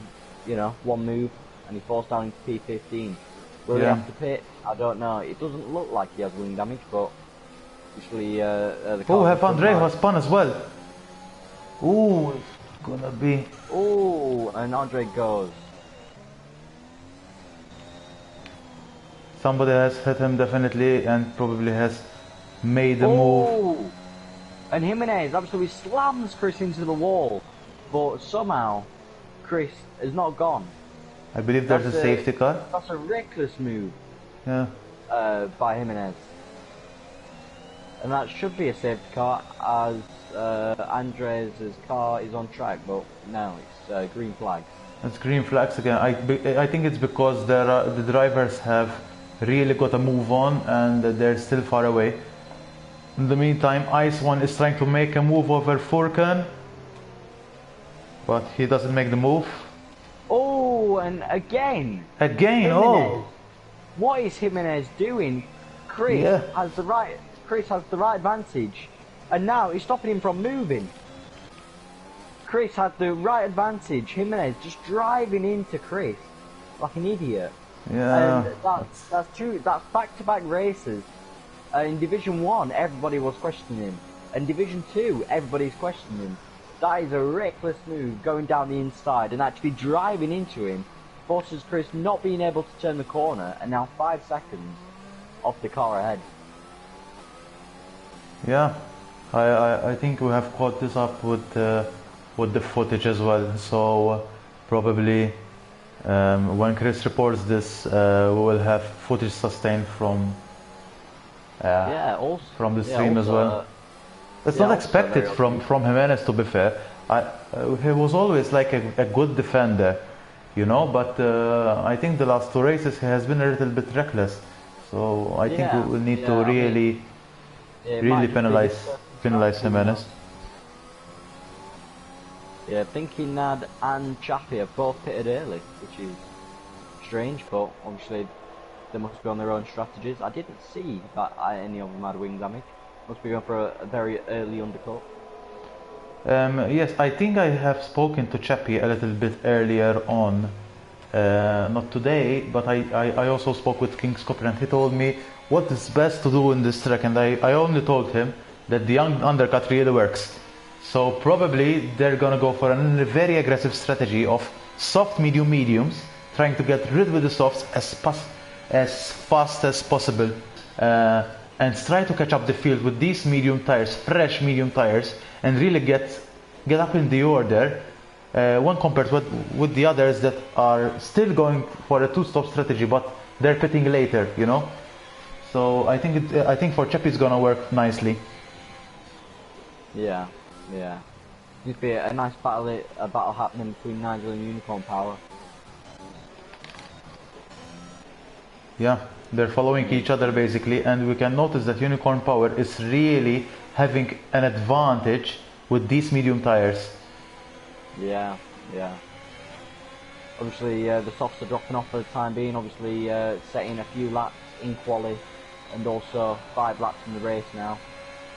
you know, one move and he falls down into P15. Will he have to pit? I don't know. It doesn't look like he has wing damage, but Obviously, the Oh, car have Andre was spun as well. Ooh, it's gonna be. Oh, and Andre goes. Somebody has hit him definitely and probably has made a move. Oh! And Jimenez absolutely slams Chris into the wall. But somehow, Chris has not gone. I believe there's a safety car. That's a reckless move Yeah. by Jimenez. And that should be a safety car as Andres' car is on track, but no, it's green flag. It's green flags again. I think it's because the drivers have really got a move on and they're still far away. In the meantime, Ice One is trying to make a move over Furkan, but he doesn't make the move. Oh, and again! Again, Jimenez. oh! What is Jimenez doing? Chris has the right advantage, and now he's stopping him from moving. Chris had the right advantage. Jimenez just driving into Chris like an idiot. Yeah. And that's back-to-back races. In Division 1, everybody was questioning him. In Division 2, everybody's questioning him. That is a reckless move, going down the inside and actually driving into him. Forces Chris not being able to turn the corner, and now 5 seconds off the car ahead. Yeah, I think we have caught this up with the footage as well. So probably when Chris reports this, we will have footage sustained from from the stream as well. It's not expected from Jimenez, to be fair. He was always like a good defender, you know. But I think the last 2 races he has been a little bit reckless. So I think we will need to really penalize Jimenez. Yeah, thinking Nad and Chappie have both pitted early, which is strange, but obviously they must be on their own strategies. I didn't see that any of them had wing damage. Must be going for a very early undercut. Yes, I think I have spoken to Chappie a little bit earlier on. Not today, but I also spoke with King Scopper and he told me what is best to do in this track, and I only told him that the young undercut really works. So probably they're gonna go for a very aggressive strategy of soft mediums, trying to get rid of the softs as fast as possible, and try to catch up the field with these medium tires, fresh medium tires, and really get up in the order. One compared with the others that are still going for a 2-stop strategy, but they're pitting later, you know. So I think for Chappie it's gonna work nicely. Yeah. Needs to be a nice battle happening between Nigel and Unicorn Power. Yeah, they're following each other basically, and we can notice that Unicorn Power is really having an advantage with these medium tires. Yeah. Obviously, the softs are dropping off for the time being. Obviously, setting a few laps in quali, and also 5 laps in the race now.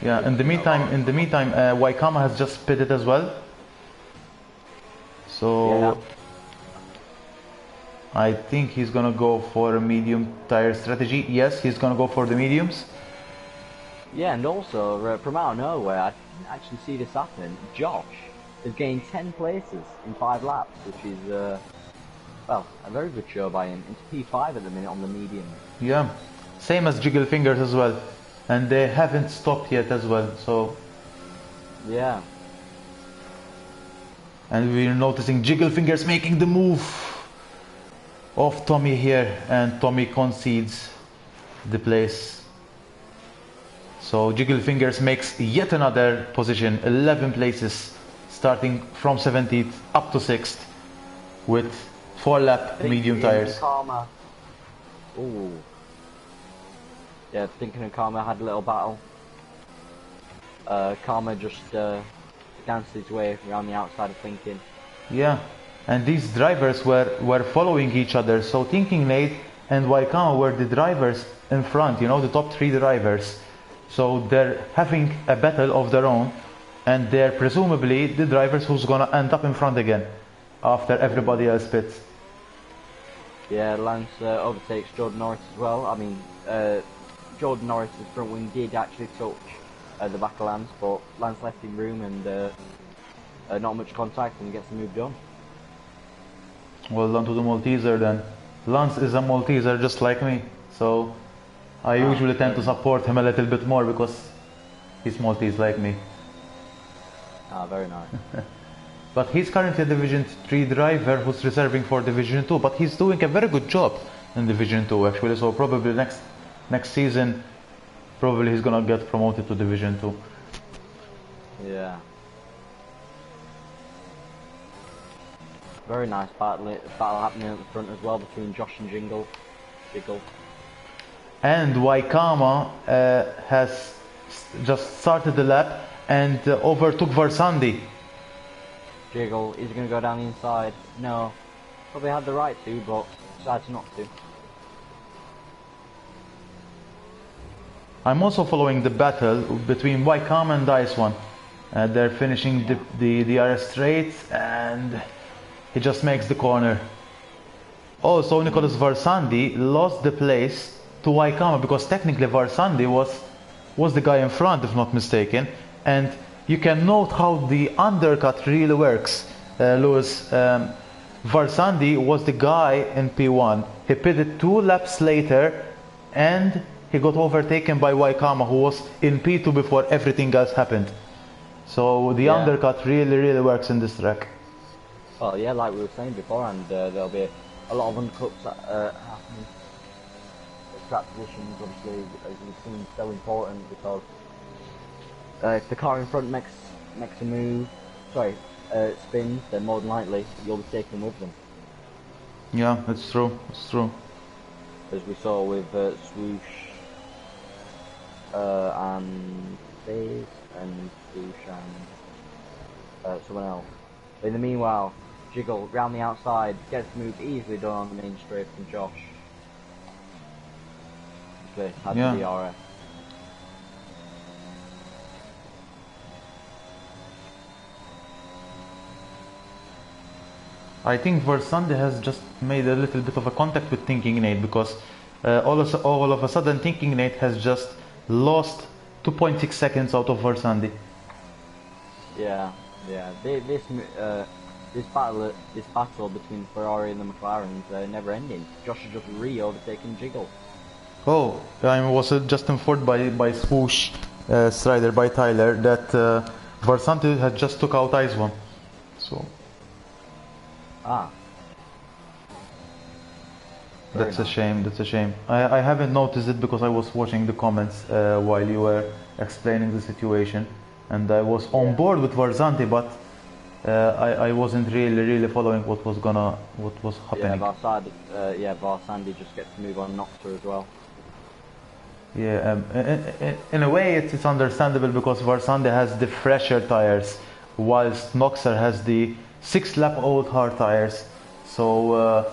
Yeah. In the meantime, Waikama has just pitted as well. So I think he's gonna go for a medium tire strategy. Yes, he's gonna go for the mediums. Yeah, and also from out of nowhere, I didn't actually see this happen. Josh has gained 10 places in 5 laps, which is well, a very good show by him. Into P5 at the minute on the medium. Yeah, same as Jiggle Fingers as well, and they haven't stopped yet as well. So yeah. And we're noticing Jiggle Fingers making the move of Tommy here, and Tommy concedes the place. So Jiggle Fingers makes yet another position, 11 places, starting from 17th up to 6th with 4-lap medium tires. Karma. Ooh. Yeah, thinking of Karma had a little battle. Karma just danced his way around the outside of Thinking. Yeah, and these drivers were following each other. So Thinking Nate and Waikama were the drivers in front, you know, the top 3 drivers. So they're having a battle of their own, and they're presumably the drivers who's gonna end up in front again after everybody else pits. Yeah, Lance overtakes Jordan Norris as well. I mean, Jordan Norris's front wing did actually touch the back of Lance, but Lance left him room and not much contact and gets the move done. Well done to the Malteser then. Lance is a Malteser just like me, so I usually tend to support him a little bit more because he's Maltese like me. Ah, very nice. But he's currently a Division 3 driver who's reserving for Division 2, but he's doing a very good job in Division 2 actually, so probably next season probably he's gonna get promoted to Division 2. Yeah. Very nice battle happening at the front as well between Josh and Jiggle. And Waikama has just started the lap and overtook Varsandi. Jiggle, is he going to go down the inside? No. Probably had the right to, but decided not to. I'm also following the battle between Waikama and Ice One. They're finishing the DRS straight and he just makes the corner. Also, Nicholas Varsandi lost the place to Waikama because technically Varsandi was the guy in front, if not mistaken. And you can note how the undercut really works, Lewis. Varsandi was the guy in P1. He pitted 2 laps later and he got overtaken by Waikama, who was in P2 before everything else happened. So the undercut really works in this track. Well, yeah, like we were saying before, and there'll be a lot of undercuts happening. Track positions, obviously, as you've seen, so important because if the car in front makes a move, spins, then more than likely you'll be taken with them. Yeah, it's true. It's true. As we saw with Swoosh and Faze and Swoosh and someone else. But in the meanwhile, Jiggle round the outside gets the move easily done on the main straight from Josh. Had the DRS. I think Varsandi has just made a little bit of a contact with Thinking Nate because all of a sudden Thinking Nate has just lost 2.6 seconds out of Varsandi. Yeah. This battle between Ferrari and the McLarens never ending. Josh has just overtaken Jiggle. Oh, I was just informed by Swoosh Strider, by Tyler, that Varsandi had just took out Ice One. So. That's a shame, that's a shame. I haven't noticed it because I was watching the comments while you were explaining the situation. And I was on board with Varsandi, but I wasn't really following what was happening. Varsandi just gets to move on Noxer as well. Yeah, in a way it's understandable because Varsandi has the fresher tires, whilst Noxer has the 6-lap-old hard tires. So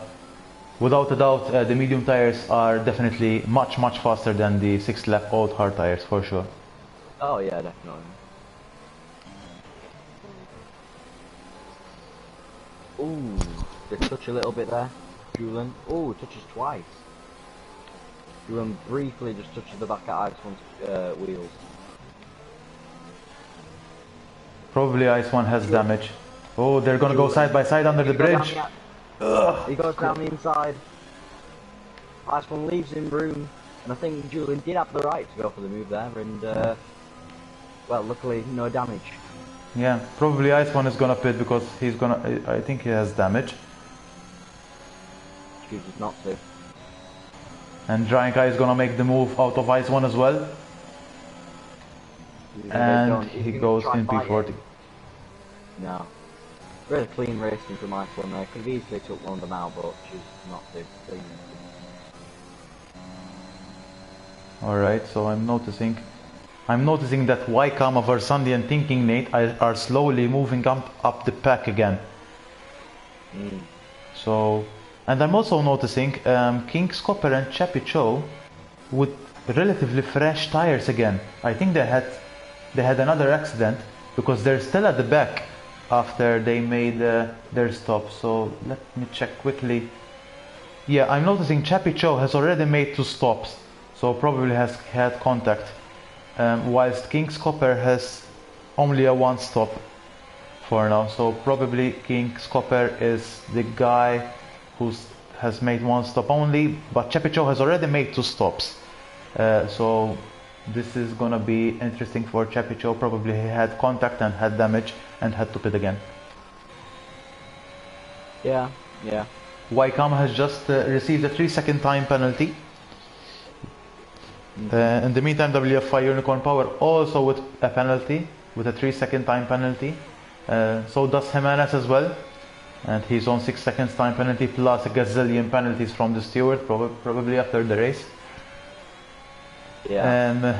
without a doubt, the medium tires are definitely much faster than the 6-lap-old hard tires for sure. Oh yeah, definitely. Ooh, they touch a little bit there. Julian. Ooh, touches twice. Julian briefly just touches the back of Ice One's wheels. Probably Ice One has damage. Oh, they're gonna go side by side under the bridge. He goes down the inside. Ice One leaves him room, and I think Julian did have the right to go for the move there, and well, luckily no damage. Yeah, probably Ice One is gonna pit because I think he has damage. Chooses not to. And Giant Guy is gonna make the move out of Ice One as well. And he goes in P40. No. Really clean racing from Ice One there. Could have easily took one of them out, but chooses not to. Alright, so I'm noticing that Waikama, Varsandi and Thinking Nate are slowly moving up the pack again. So, and I'm also noticing King Scopper and Chappie Cho with relatively fresh tires again. I think they had another accident because they're still at the back after they made their stop. So let me check quickly. Yeah, I'm noticing Chappie Cho has already made 2 stops. so probably has had contact. Whilst King's Copper has only a one stop for now, so probably King's Copper is the guy who has made one stop only, but Chepicho has already made two stops. So this is gonna be interesting for Chepicho. Probably he had contact and had damage and had to pit again. Yeah, yeah. Waikama has just received a 3-second time penalty. In the meantime, WFI Unicorn Power also with a penalty, with a 3-second time penalty. So does Jimenez as well. And he's on 6 seconds time penalty plus a gazillion penalties from the steward, probably after the race. Yeah.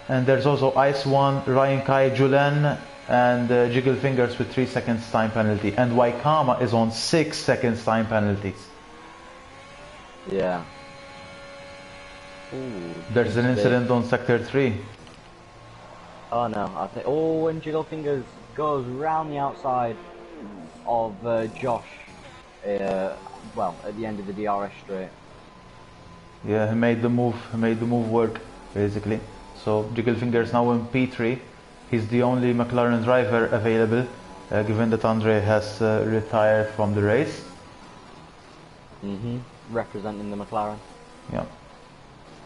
And there's also Ice One, Ryan Kai, Julen, and Jiggle Fingers with 3 seconds time penalty. And Waikama is on 6 seconds time penalties. Yeah. Ooh, There's an incident on Sector 3. Oh no, I think. Oh, and Jiggle Fingers goes round the outside of Josh. Well, at the end of the DRS straight. Yeah, he made the move. He made the move work basically. So Jiggle Fingers now in P3. He's the only McLaren driver available, given that Andre has retired from the race. Representing the McLaren. Yeah.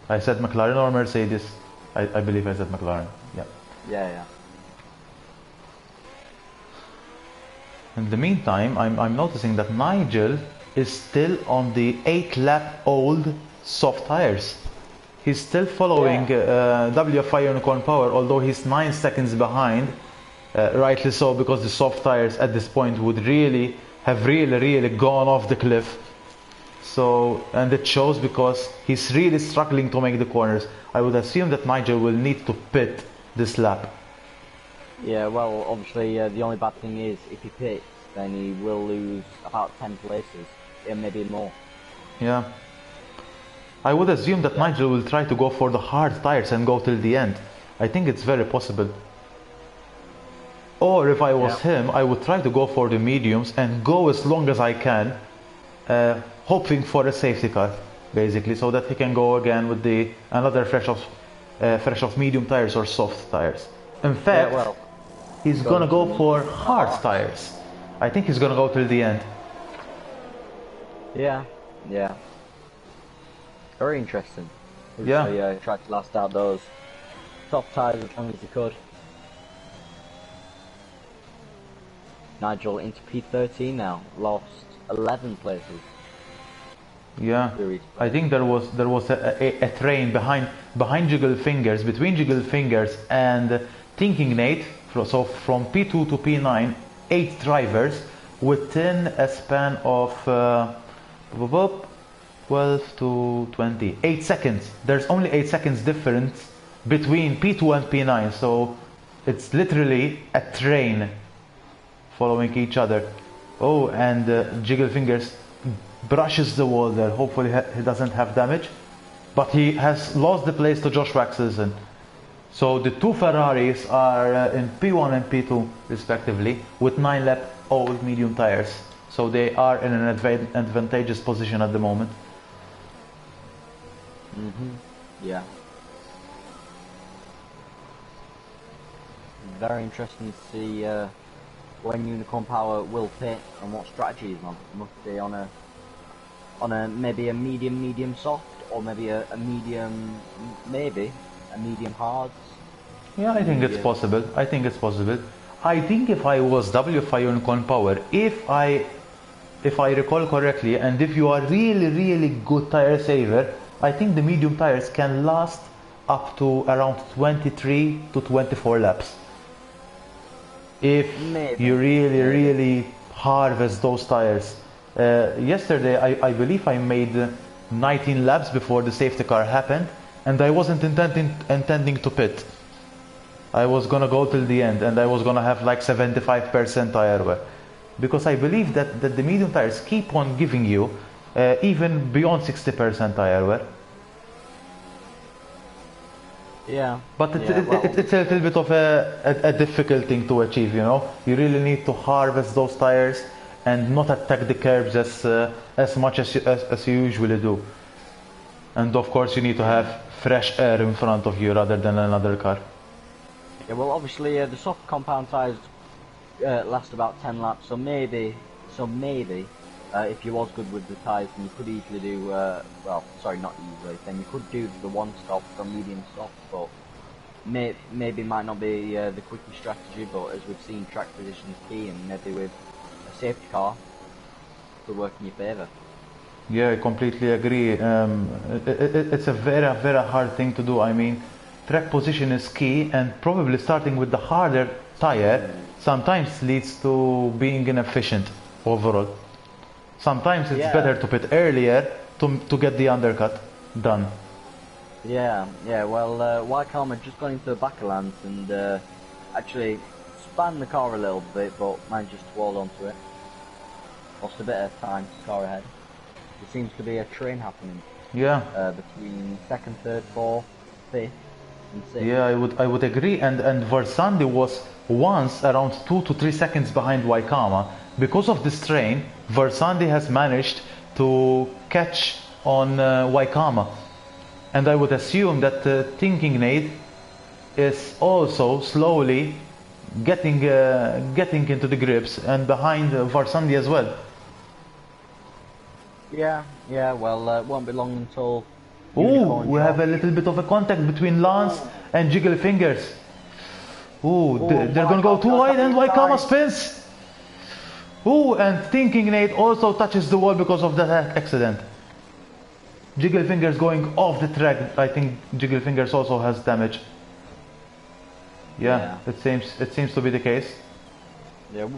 I said McLaren or Mercedes. I believe I said McLaren. Yeah. Yeah. In the meantime, I'm noticing that Nigel is still on the 8-lap-old soft tires. He's still following WFI Unicorn Power, although he's 9 seconds behind. Rightly so, because the soft tires at this point would really have really gone off the cliff. So, and it shows because he's really struggling to make the corners. I would assume that Nigel will need to pit this lap. Yeah, well, obviously the only bad thing is if he pits, then he will lose about 10 places, maybe more. Yeah. I would assume that Nigel will try to go for the hard tires and go till the end. I think it's very possible. Or if I was him, I would try to go for the mediums and go as long as I can, hoping for a safety car, basically, so that he can go again with the another fresh of medium tires or soft tires. In fact, he's gonna go for hard tires. I think he's gonna go till the end. Yeah. Very interesting. Yeah. So, tried to last out those soft tires as long as he could. Nigel into P13 now, lost 11 places. Yeah, I think there was a train behind Jiggle Fingers, between Jiggle Fingers and Thinking Nate. So from P2 to P9, 8 drivers within a span of 12 to 20, 8 seconds. There's only 8 seconds difference between P2 and P9, so it's literally a train following each other. Oh, and Jiggle Fingers brushes the wall there. Hopefully he doesn't have damage, but he has lost the place to Josh Waxelson. So the two Ferraris are in P1 and P2 respectively with 9-lap old medium tires, so they are in an advantageous position at the moment. Yeah. Very interesting to see when Unicorn Power will pit and what strategy he's on. Must be on a maybe a medium soft, or maybe a medium, maybe a medium hards. Yeah, I think it's possible. I think if I was WFI Unicorn Power, if I recall correctly, and if you are really good tire saver, I think the medium tires can last up to around 23 to 24 laps. If you really harvest those tires. Yesterday I believe I made 19 laps before the safety car happened, and I wasn't intending to pit. I was gonna go till the end, and I was gonna have like 75% tire wear, because I believe that the medium tires keep on giving you even beyond 60% tire wear. Yeah. But it's a little bit of a difficult thing to achieve, you know. You really need to harvest those tires and not attack the curbs as much as you usually do. And of course you need to have fresh air in front of you rather than another car. Yeah, well, obviously the soft compound tyres last about 10 laps, so maybe, if you was good with the tyres, then you could easily do, well, sorry, not easily, then you could do the one stop from medium soft, but maybe might not be the quickest strategy, but as we've seen, track position is key, and maybe with a safety car, could work in your favour. Yeah, I completely agree. It's a very, very hard thing to do. I mean, track position is key, and probably starting with the harder tire sometimes leads to being inefficient overall. Sometimes it's better to pit earlier to get the undercut done. Yeah, well, Wycombe had just gone into the back of Lance and actually spanned the car a little bit, but managed to hold onto it. Lost a bit of time to car ahead. There seems to be a train happening. Yeah. Between second, third, fourth, fifth, and sixth. Yeah, I would agree. And Versandi was once around 2 to 3 seconds behind Waikama. Because of this train, Versandi has managed to catch on Waikama. And I would assume that Thinking Nate is also slowly getting into the grips and behind Versandi as well. Yeah, well, it won't be long until... Ooh, we have a little bit of a contact between Lance and Jiggle Fingers. Ooh, they're gonna go too wide and Waikama spins. Ooh, and Thinking Nate also touches the wall because of that accident. Jiggle Fingers going off the track. I think Jiggle Fingers also has damage. Yeah, it seems to be the case. Yeah,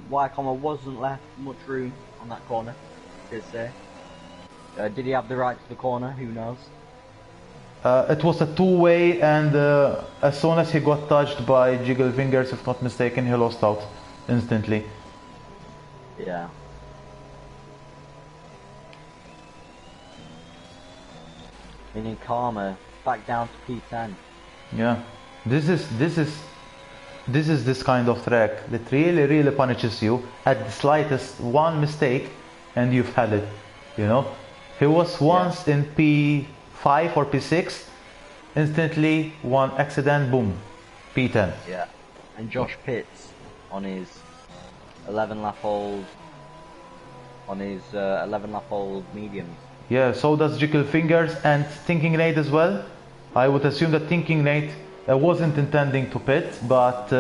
Wycombe wasn't left much room on that corner. Did he have the right to the corner? Who knows? It was a two-way, and as soon as he got touched by Jiggle Fingers, if not mistaken, he lost out instantly. Yeah. Meaning Karma back down to P10. Yeah, this is this kind of track that really punishes you at the slightest one mistake. And you've had it, you know. He was once in P5 or P6, instantly one accident, boom, P10. Yeah, and Josh Pitts on his 11-lap-old mediums. Yeah, so does Jiggle Fingers and Thinking Nate as well. I would assume that Thinking Nate wasn't intending to pit, but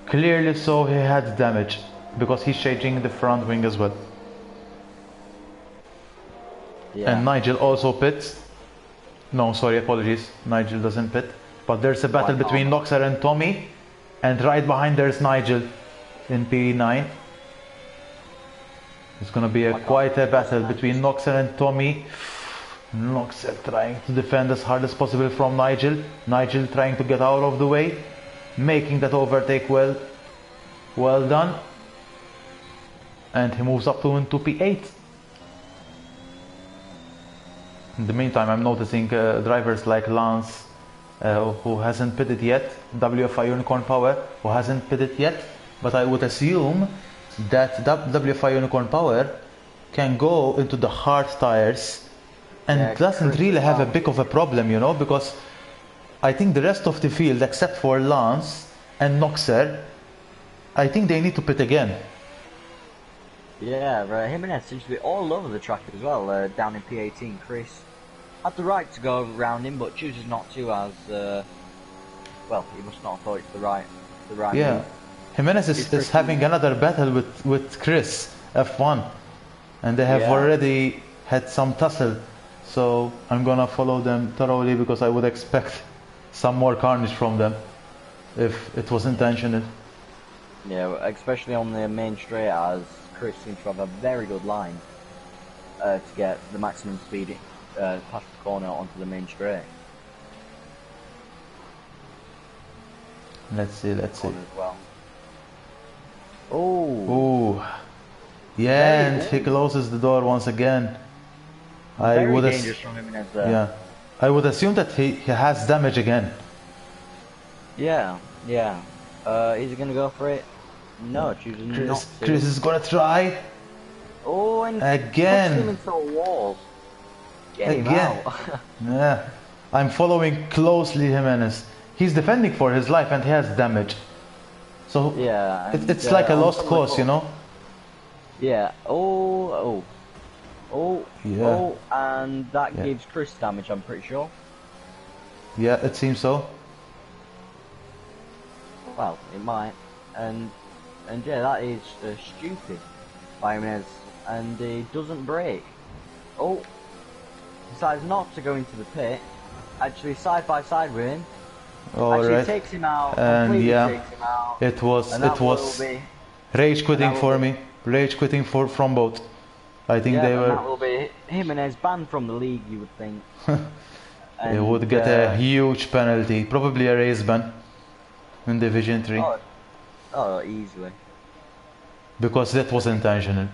clearly so he had damage because he's changing the front wing as well. Yeah. And Nigel also pits. No, sorry, apologies. Nigel doesn't pit. But there's a battle between Noxer and Tommy. And right behind there's Nigel in P9. It's gonna be quite a battle between Noxer and Tommy. Noxer trying to defend as hard as possible from Nigel. Nigel trying to get out of the way. Making that overtake well done. And he moves up to into P8. In the meantime, I'm noticing drivers like Lance, who hasn't pitted yet, WFI Unicorn Power, who hasn't pitted yet, but I would assume that WFI Unicorn Power can go into the hard tires and doesn't really have a big of a problem, you know, because I think the rest of the field, except for Lance and Noxer, I think they need to pit again. Yeah, Jimenez seems to be all over the track as well, down in P18. Chris had the right to go around him, but chooses not to as, well, he must not have thought it's the right yeah, move. Jimenez is having another battle with Chris, F1, and they have already had some tussle, so I'm gonna follow them thoroughly because I would expect some more carnage from them if it was intentional. Yeah, especially on the main straight, as Chris seems to have a very good line to get the maximum speed past the corner onto the main straight. Let's see. As well. Oh. Yeah, and he closes the door once again. Very dangerous from him there. Yeah, I would assume that he has damage again. Yeah. Is he gonna go for it? No, choosing not to. Chris is gonna try. Oh, and again. pushed him into a wall. Get him Again. out. Yeah. I'm following closely Jimenez. He's defending for his life and he has damage. So Yeah, and, it's like a on lost some of the cause, you know? Yeah. Oh, Yeah. and that Yeah. gives Chris damage, I'm pretty sure. Yeah, it seems so. Well, it might. And yeah, that is stupid by Jimenez. And he doesn't break. Oh, decides not to go into the pit. Actually, side by side with him. All Actually right. takes him out. And Completely yeah, takes him out. it was And that will be. rage quitting will for be- me. Rage quitting from both. I think Yeah, they and were. that will be Jimenez banned from the league, you would think. They would get a huge penalty, probably a race ban in Division 3, Easily. because that was intentional.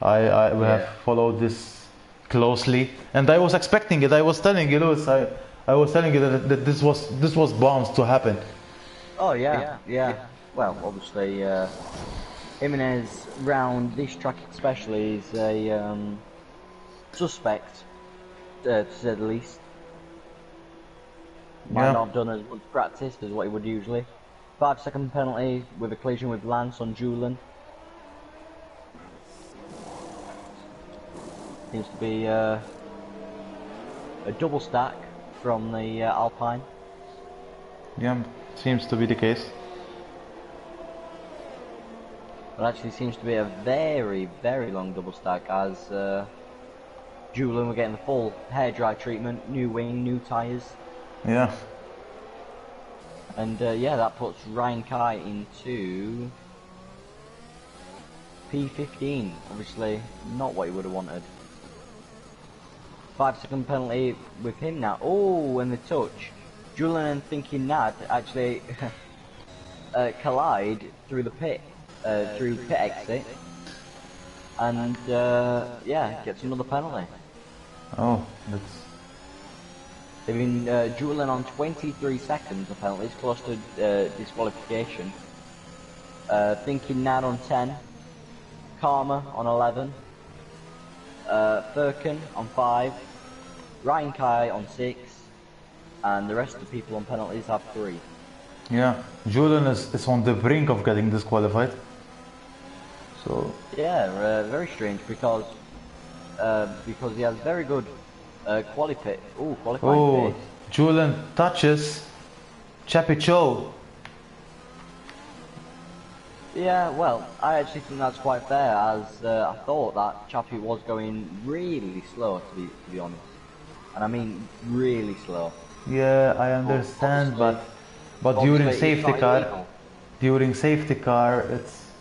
I Yeah. have followed this closely, and I was expecting it. I was telling you, Lewis, I was telling you that this was bound to happen. Oh yeah. Well, obviously, Jimenez round this track especially is a suspect, to say the least. Might Yeah. not have done as much practice as what he would usually. 5-second penalty with a collision with Lance on Julian. Seems to be a double stack from the Alpine. Yeah, seems to be the case. It actually seems to be a very, very long double stack as Julian were getting the full hair dry treatment, new wing, new tyres. Yeah. And yeah, that puts Ryan Kai into P15. Obviously, not what he would have wanted. 5-second penalty with him now. Oh, and the touch. Julian thinking Nad actually collide through the pit, through pit exit. And yeah, gets another penalty. Oh, that's. They've been Julian on 23 seconds of penalties, close to disqualification. Thinking Nad on 10, Karma on 11, Furkan on 5, Ryan Kai on 6, and the rest of the people on penalties have 3. Yeah, Julian is on the brink of getting disqualified. So. Yeah, very strange because he has very good qualifying Oh, pace. Julian touches Chappie Cho. Yeah, well, I actually think that's quite fair, as I thought that Chappie was going really slow, to be honest. And I mean really slow. Yeah, I understand, but obviously during safety car, it's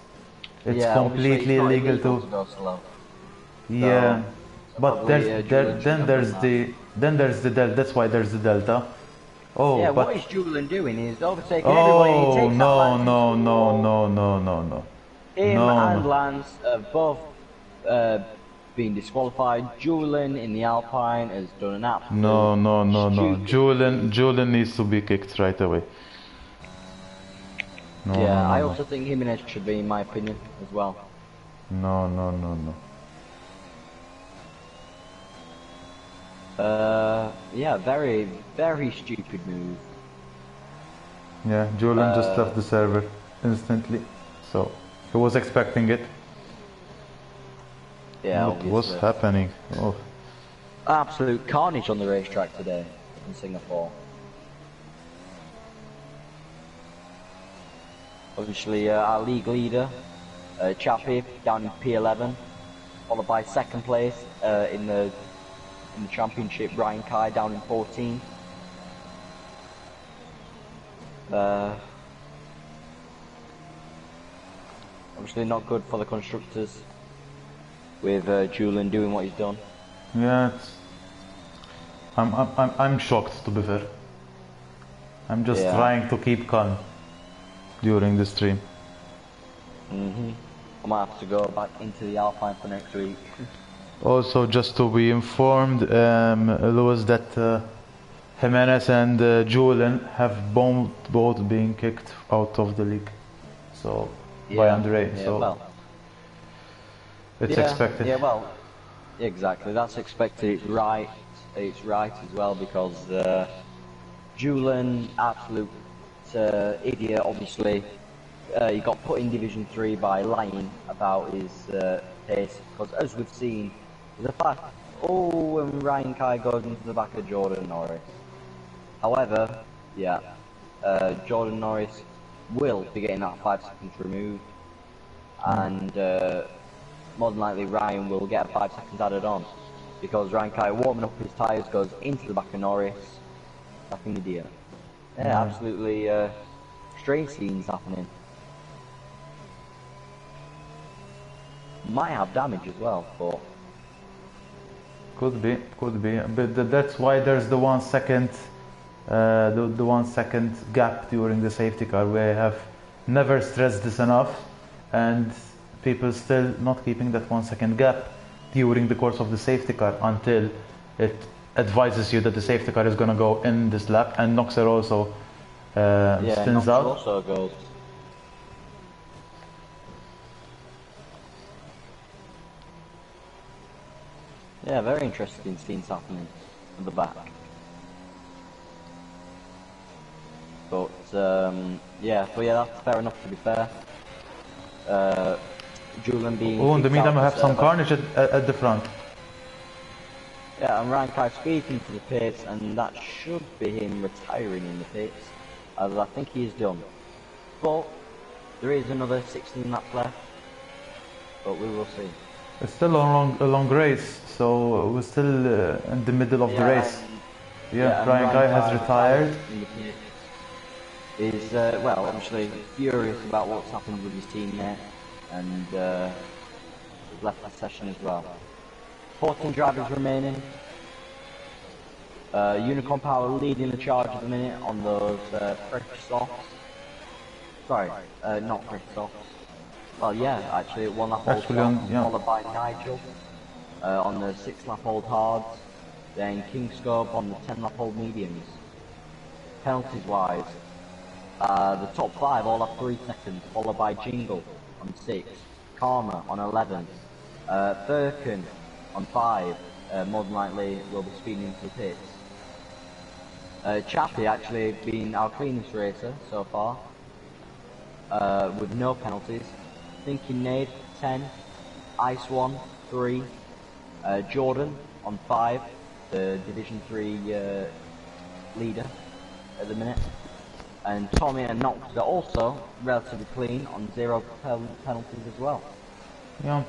yeah, completely it's not illegal illegal to go slow. yeah. But probably, Julian should have done there's the delta. That's why there's the delta. Oh, yeah, but what is Julian doing? He's overtaking everybody. He oh takes no that no Lance no into the wall. no no no no. Him No, and no. Lance have both been disqualified. Julian in the Alpine has done an absolute No. stupid- Julian needs to be kicked right away. No, Yeah, no, I no, also think Jimenez should be, in my opinion, as well. no. Yeah, very, very stupid move. Yeah, Julian just left the server instantly, so he was expecting it. Yeah, What was obviously. happening? Oh, Absolute carnage on the racetrack today in Singapore. Obviously, our league leader, Chappie, down in P11, followed by second place in the championship, Ryan Kai down in 14. Obviously, not good for the constructors with Julian doing what he's done. yeah. I'm shocked, to be fair. I'm just Yeah. trying to keep calm during the stream. I might have to go back into the Alpine for next week. Also, just to be informed, Lewis, that Jimenez and Julian have both been kicked out of the league. So by Andre, yeah, so well, it's expected. Yeah, well, exactly. That's expected. It's right. it's right as well because Julian, absolute idiot, obviously. He got put in Division 3 by lying about his pace, because as we've seen, the fact, when Ryan Kai goes into the back of Jordan Norris. However, yeah, Jordan Norris will be getting that 5 seconds removed, and more than likely Ryan will get a 5 seconds added on, because Ryan Kai warming up his tyres goes into the back of Norris, like an idiot. Yeah, absolutely strange scenes happening. Might have damage as well, but could be, but that's why there's the 1 second, the 1 second gap during the safety car. We have never stressed this enough, and people still not keeping that 1 second gap during the course of the safety car until it advises you that the safety car is gonna go in this lap, and Noxer also spins out. Also goes. Yeah, very interesting scenes happening at the back. But yeah, that's fair enough, to be fair. Julian being. Oh, in the meantime, we have some carnage at the front. Yeah, and Ryan Kai speaking to the pits, and that should be him retiring in the pits, as I think he is done. But there is another 16 laps left, but we will see. It's still a long race, so we're still in the middle of the race. Ryan Kai has retired. Is well, obviously furious about what's happened with his teammate, and left the session as well. 14 drivers remaining. Unicorn Power leading the charge at the minute on those fresh softs. Sorry, not fresh softs. Well, yeah, actually, 1 lap old soft, followed by Nigel on the 6 lap old hards. Then Kingscope on the 10 lap old mediums. Penalties wise, the top 5 all have 3 seconds, followed by Jingle on 6, Karma on 11, Birkin on 5, more than likely will be speeding into the pits. Chappie actually been our cleanest racer so far, with no penalties. Thinking Nade 10, Ice One 3, Jordan on 5, the Division 3 leader at the minute, and Tommy and Nox are also relatively clean on 0 penalties as well. Yeah,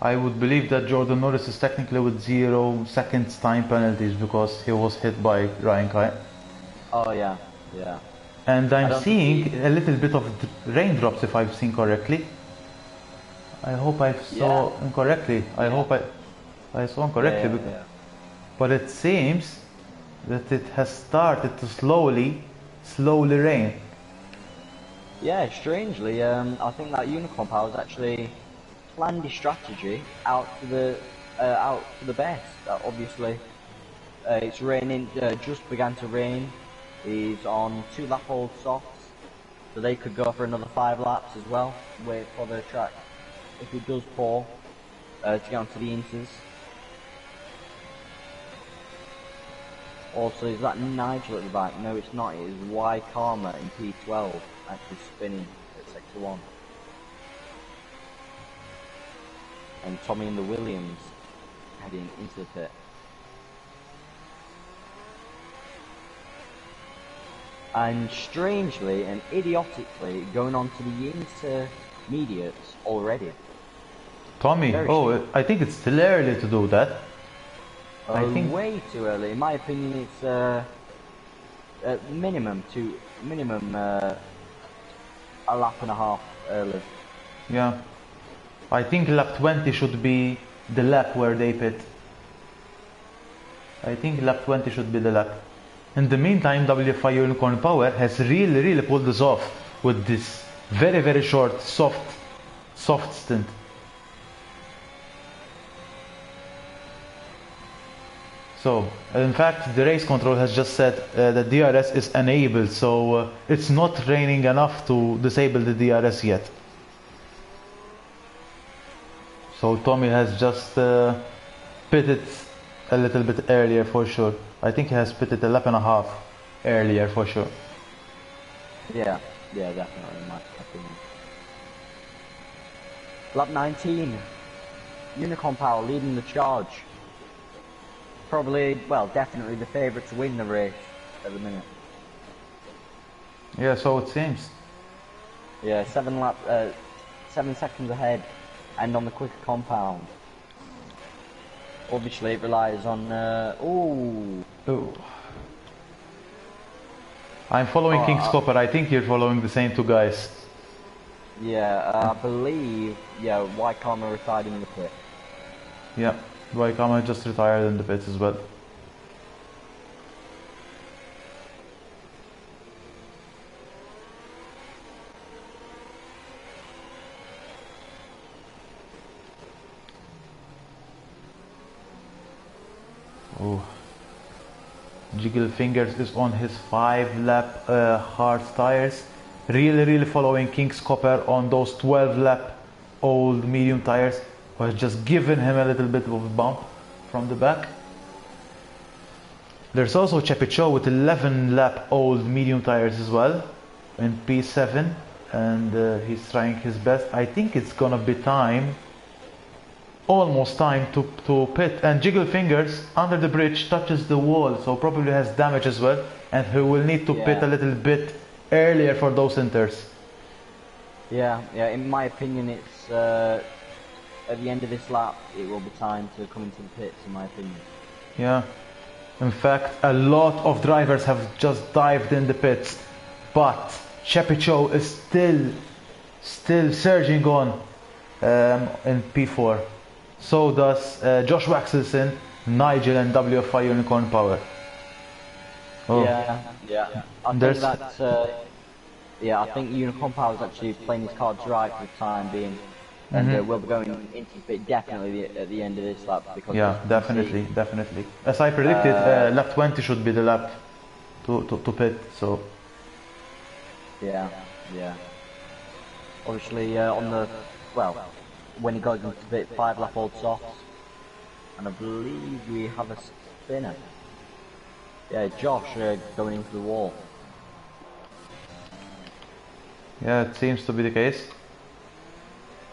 I would believe that Jordan Norris is technically with 0 seconds time penalties because he was hit by Ryan Kai. Oh yeah. And I'm seeing a little bit of raindrops, if I've seen correctly. I hope I saw incorrectly. I hope I saw incorrectly. But it seems that it has started to slowly rain. Yeah, strangely, I think that Unicorn Power has actually planned his strategy out to the best. Obviously, it's raining. Just began to rain. He's on 2 lap old softs, so they could go for another 5 laps as well. Wait for the track if it does pour to get onto the inters. Also, is that Nigel at the back? No, it's not. It is Y Karma in P12 actually spinning at sector 1. And Tommy and the Williams heading into the pit. And strangely and idiotically going on to the intermediates already. Tommy, I think it's still early to do that. I think way too early. In my opinion, it's minimum a lap and a half early. Yeah, I think lap 20 should be the lap where they pit. I think lap 20 should be the lap. In the meantime, WFI Unicorn Power has really pulled this off with this very short, soft stint. So, in fact, the race control has just said that DRS is enabled, so it's not raining enough to disable the DRS yet. So Tommy has just pitted a little bit earlier for sure. I think he has pitted a lap and a half earlier for sure. Yeah, definitely, in my opinion. Lap 19, Unicorn Power leading the charge. Probably, well, definitely the favourite to win the race at the minute. Yeah, so it seems. Yeah, 7 seconds ahead, and on the quicker compound. Obviously, it relies on. Ooh. I'm following King's Copper. I think you're following the same two guys. Yeah, I believe. Yeah, Waikama retired in the pit. Yeah, Waikama just retired in the pits as well. Oh, Jiggle Fingers is on his 5-lap hard tires. Really following King's Copper on those 12-lap old medium tires. Was just giving him a little bit of a bump from the back. There's also Chepicho with 11-lap old medium tires as well in P7, and he's trying his best. I think it's gonna be time, almost time to pit, and Jiggle Fingers under the bridge touches the wall, so probably has damage as well, and he will need to pit a little bit earlier for those inters. Yeah, in my opinion it's at the end of this lap it will be time to come into the pits, in my opinion. Yeah, in fact a lot of drivers have just dived in the pits, but Chepicho is still surging on in P4. So does Josh Waxelson, Nigel and WFI Unicorn Power. Oh. Yeah. I think that's, I think Unicorn Power is actually playing his cards right for the time being. And we'll be going into the pit definitely at the end of this lap. Because definitely. As I predicted, lap 20 should be the lap to pit, so... Yeah. Obviously, on the... Well, when he goes into the pit, 5-lap old softs. And I believe we have a spinner. Yeah, Josh going into the wall. Yeah, it seems to be the case.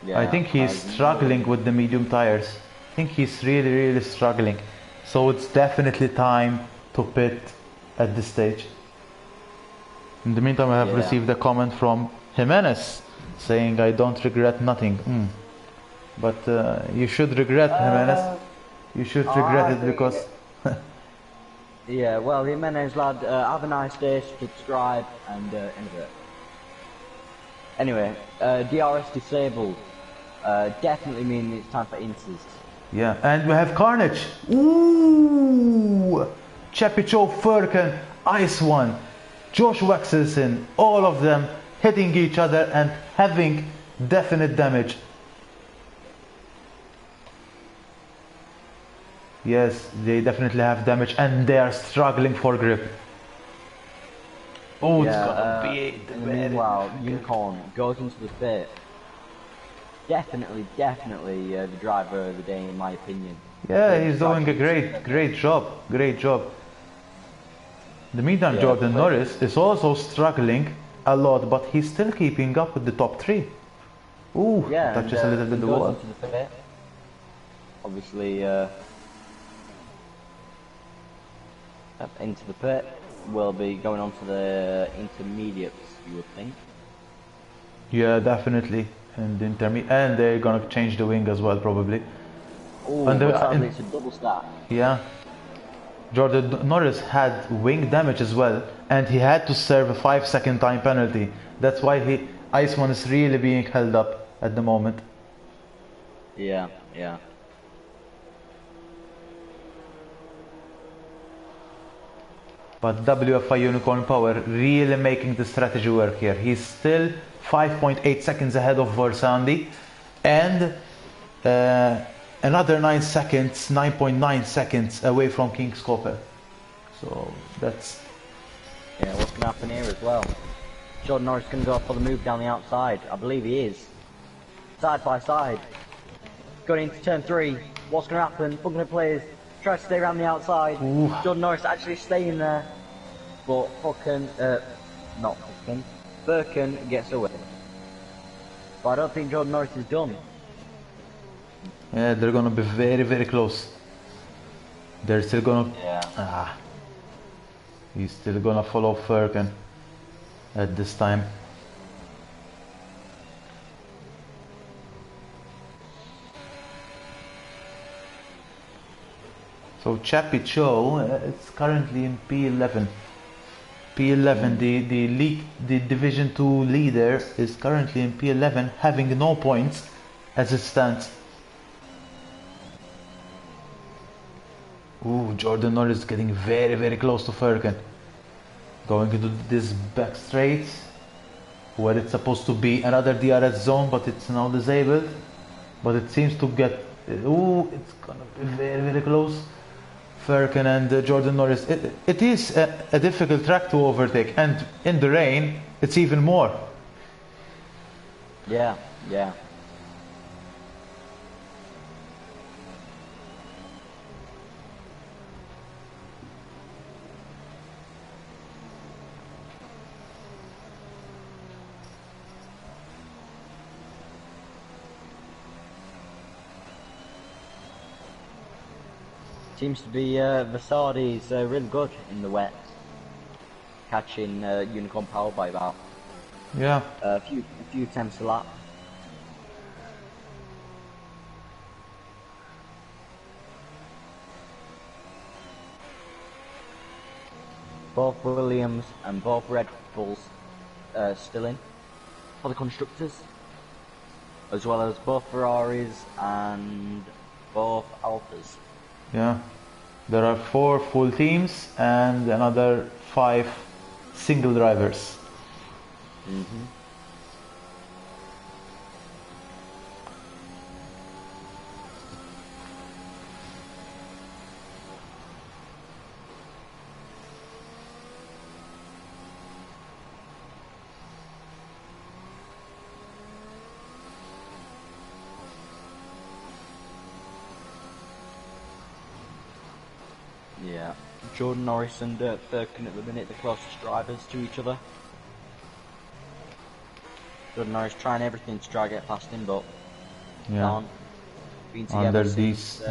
Yeah, I think he's struggling with the medium tires. I think he's really struggling. So it's definitely time to pit at this stage. In the meantime, I have received a comment from Jimenez saying, I don't regret nothing. But you should regret, Jimenez. You should regret it because... Yeah, well, Jimenez lad, have a nice day, subscribe, and end it. Anyway, DRS disabled. Definitely mean it's time for inters. Yeah, and we have Carnage. Ooh! Chepicho, Furkan, Ice One, Josh Waxelson, all of them hitting each other and having definite damage. Yes, they definitely have damage and they are struggling for grip. Oh, it's gonna be... Meanwhile, Unicorn goes into the pit. Definitely the driver of the day, in my opinion. Yeah, he's doing a great job. In the meantime, Jordan Norris is also struggling a lot, but he's still keeping up with the top 3. Ooh, touches a little bit the wall. Obviously, into the pit. Will be going on to the intermediates, you would think. Yeah, definitely. And they're gonna change the wing as well, probably. Ooh, and it's a double stack. Yeah. Jordan Norris had wing damage as well, and he had to serve a 5-second time penalty. That's why Iceman is really being held up at the moment. Yeah. But WFI Unicorn Power really making the strategy work here. He's still 5.8 seconds ahead of Versandi, and another 9.9 seconds away from King's Copper. So that's... Yeah, what's going to happen here as well? Jordan Norris going to go for the move down the outside. I believe he is. Side by side. Going into turn 3. What's going to happen? Bugner plays Try to stay around the outside. Ooh. Jordan Norris actually staying there. But fucking, not fucking, Birkin gets away. But I don't think Jordan Norris is done. Yeah, they're gonna be very, very close. They're still gonna... Yeah. He's still gonna follow Firkin at this time. So Chappie Cho is currently in P11. P11, the Division 2 leader is currently in P11, having no points as it stands. Ooh, Jordan Norris getting very, very close to Firkin. Going into this back straight, where it's supposed to be another DRS zone, but it's now disabled. But it seems to get... Ooh, it's gonna be very, very close. Firkin and Jordan Norris. It is a difficult track to overtake, and in the rain, it's even more. Yeah, yeah. Seems to be Vasardi's really good in the wet, catching Unicorn Power by about a few tenths a lap. Both Williams and both Red Bulls still in for the constructors, as well as both Ferraris and both Alphas. Yeah, there are 4 full teams and another 5 single drivers. Mm-hmm. Yeah, Jordan Norris and Firkin at the minute, the closest drivers to each other. Jordan Norris trying everything to try to get past him, but can't. Under these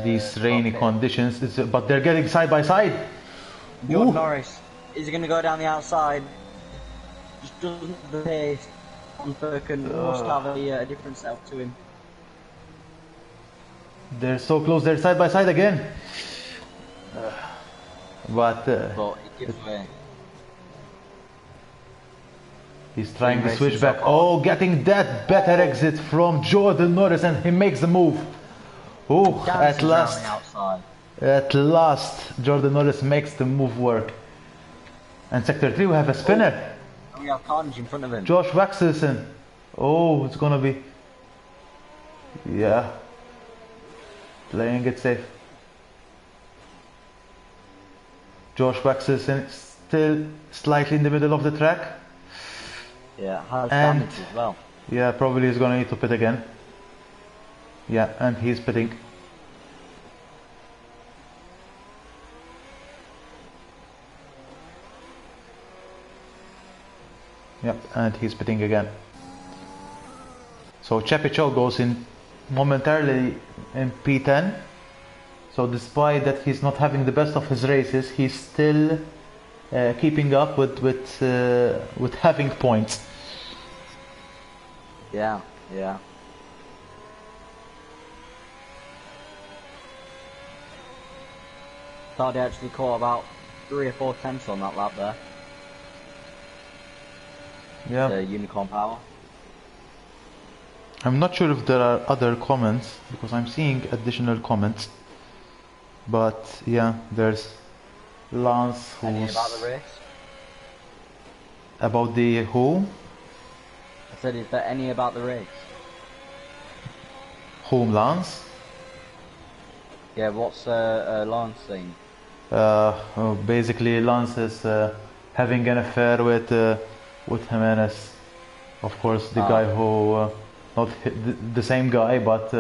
rainy conditions, but they're getting side by side. Jordan Norris, is he going to go down the outside? Just doesn't have the pace. And Firkin must have a different self to him. They're so close, they're side by side again. But it gives way. He's trying to switch back. Oh, getting that better exit from Jordan Norris, and he makes the move. Oh, at last. At last, Jordan Norris makes the move work. And Sector 3, we have a spinner. We have Carnage in front of him. Josh Waxelson. Oh, it's gonna be... Yeah. Playing it safe. Josh Waxelson still slightly in the middle of the track. Yeah, has damage as well. Yeah, probably he's gonna need to pit again. Yeah, and he's pitting. Yep, and he's pitting again. So Chappie Cho goes in momentarily in P10. So despite that he's not having the best of his races, he's still keeping up with having points. Yeah, yeah. Thought he actually caught about 3 or 4 tenths on that lap there. Yeah. The Unicorn Power. I'm not sure if there are other comments, because I'm seeing additional comments. But yeah, there's Lance who's... Any about the race? About the who? I said, is there any about the race? Whom, Lance? Yeah, what's Lance saying? Basically Lance is having an affair with Jimenez. Of course, the guy who... not the same guy, but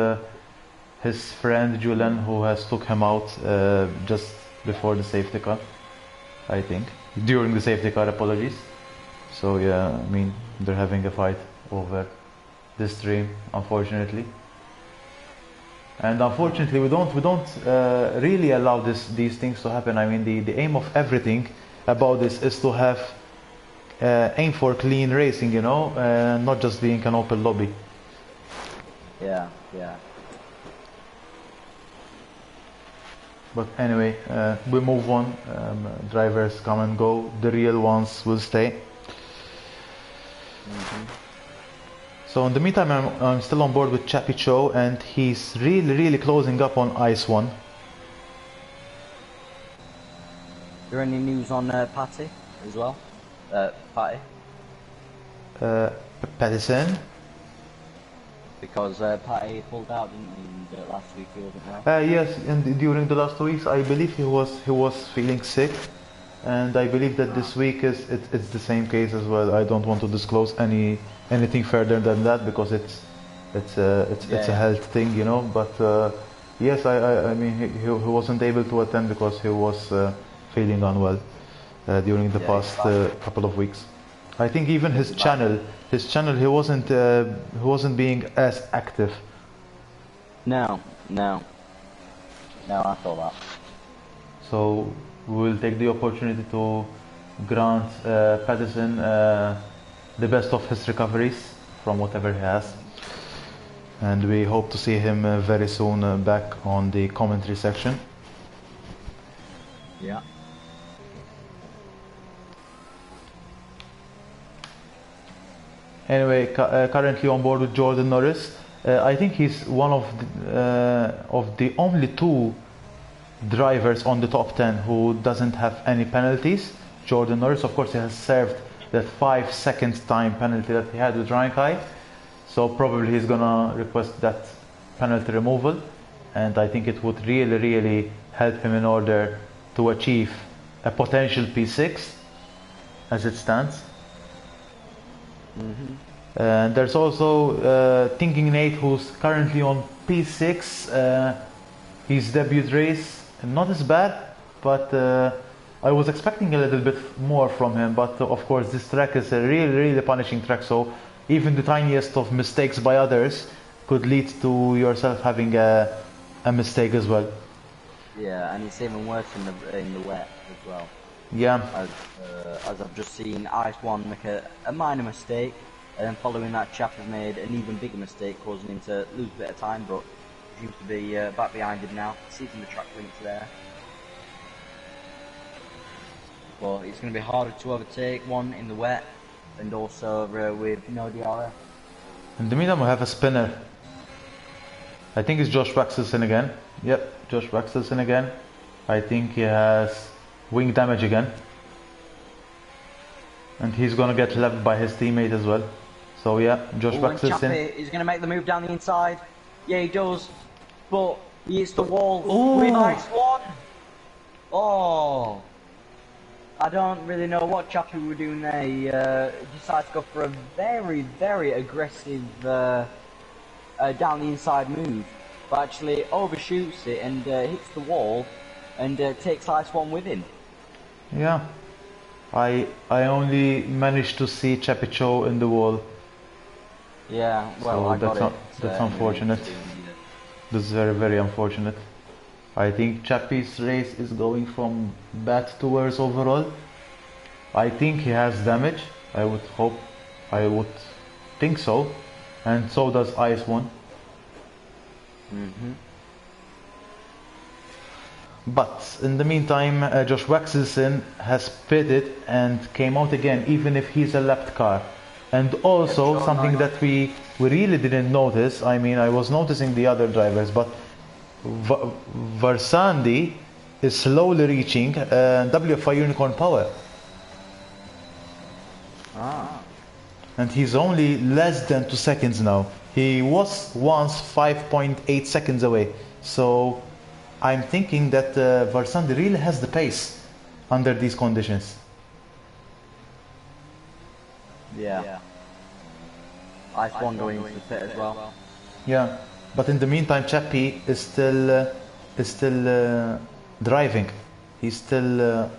his friend Julian, who has took him out just before the safety car, I think, during the safety car. Apologies. So yeah, I mean they're having a fight over this stream, unfortunately. And unfortunately, we don't really allow these things to happen. I mean, the aim of everything about this is to have aim for clean racing, you know, not just being an open lobby. Yeah, yeah. But anyway, we move on. Drivers come and go. The real ones will stay. So in the meantime, I'm still on board with Chappie Cho, and he's really closing up on Ice One. Is there any news on Patty as well? Patty? Pattison? Because Patty pulled out, didn't he, last week? He wasn't well. Yes, and during the last 2 weeks, I believe he was feeling sick, and I believe that this week it's the same case as well. I don't want to disclose anything further than that because it's a health thing, you know. But yes, I mean he wasn't able to attend because he was feeling unwell during the past couple of weeks. I think even his channel he wasn't being as active. No, I thought that. So we will take the opportunity to grant Pattison the best of his recoveries from whatever he has, and we hope to see him very soon back on the commentary section. Yeah. Anyway, currently on board with Jordan Norris. I think he's one of the only two drivers on the top 10 who doesn't have any penalties. Jordan Norris, of course, he has served that 5-second time penalty that he had with Ryan, so probably he's gonna request that penalty removal, and I think it would really help him in order to achieve a potential P6 as it stands. And there's also Thinking Nate, who's currently on P6. His debut race, not as bad, but I was expecting a little bit more from him. But of course, this track is a really punishing track, so even the tiniest of mistakes by others could lead to yourself having a mistake as well. Yeah, and it's even worse in the wet as well. Yeah. As I've just seen Ice One make a minor mistake, and then following that, Chappie made an even bigger mistake, causing him to lose a bit of time, but seems to be back behind him now, seeing the track links there. But it's going to be harder to overtake one in the wet, and also with no DRS. In the meantime, we have a spinner. I think it's Josh Waxelson again. Yep, Josh Waxelson again. I think he has wing damage again. And he's gonna get left by his teammate as well. So yeah, Josh Waxelson. Chappie is going to make the move down the inside. Yeah, he does. But he hits the wall Ooh. with Ice One. Oh. I don't really know what Chappie were doing there. He decided to go for a very aggressive down the inside move, but actually overshoots it and hits the wall and takes Ice One with him. Yeah, I only managed to see Chappie Cho in the wall. Yeah, well, so I got it. That's unfortunate. This is very unfortunate. I think Chappie's race is going from bad to worse overall. I think he has damage. I would think so, and so does Ice One. But in the meantime, Josh Waxelson has pitted and came out again, even if he's a lapped car. And also something that we really didn't notice. I mean, I was noticing the other drivers, but Varsandi is slowly reaching WFI Unicorn Power. And he's only less than 2 seconds now. He was once 5.8 seconds away. So I'm thinking that Varsandi really has the pace under these conditions. Yeah. Ice One going into the pit as well. Yeah. But in the meantime, Chappie is still driving. He's still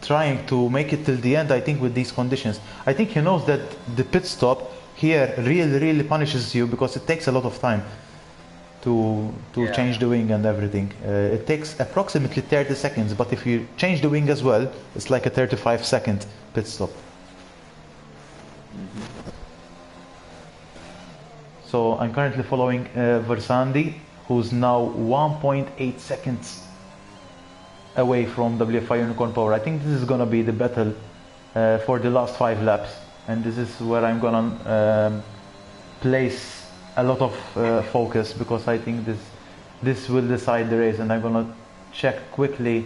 trying to make it till the end. I think with these conditions, I think he knows that the pit stop here really punishes you because it takes a lot of time to change the wing and everything. It takes approximately 30 seconds, but if you change the wing as well, it's like a 35-second pit stop. So I'm currently following Versandi, who's now 1.8 seconds away from WFI Unicorn Power. I think this is gonna be the battle for the last 5 laps, and this is where I'm gonna place a lot of focus, because I think this will decide the race. And I'm gonna check quickly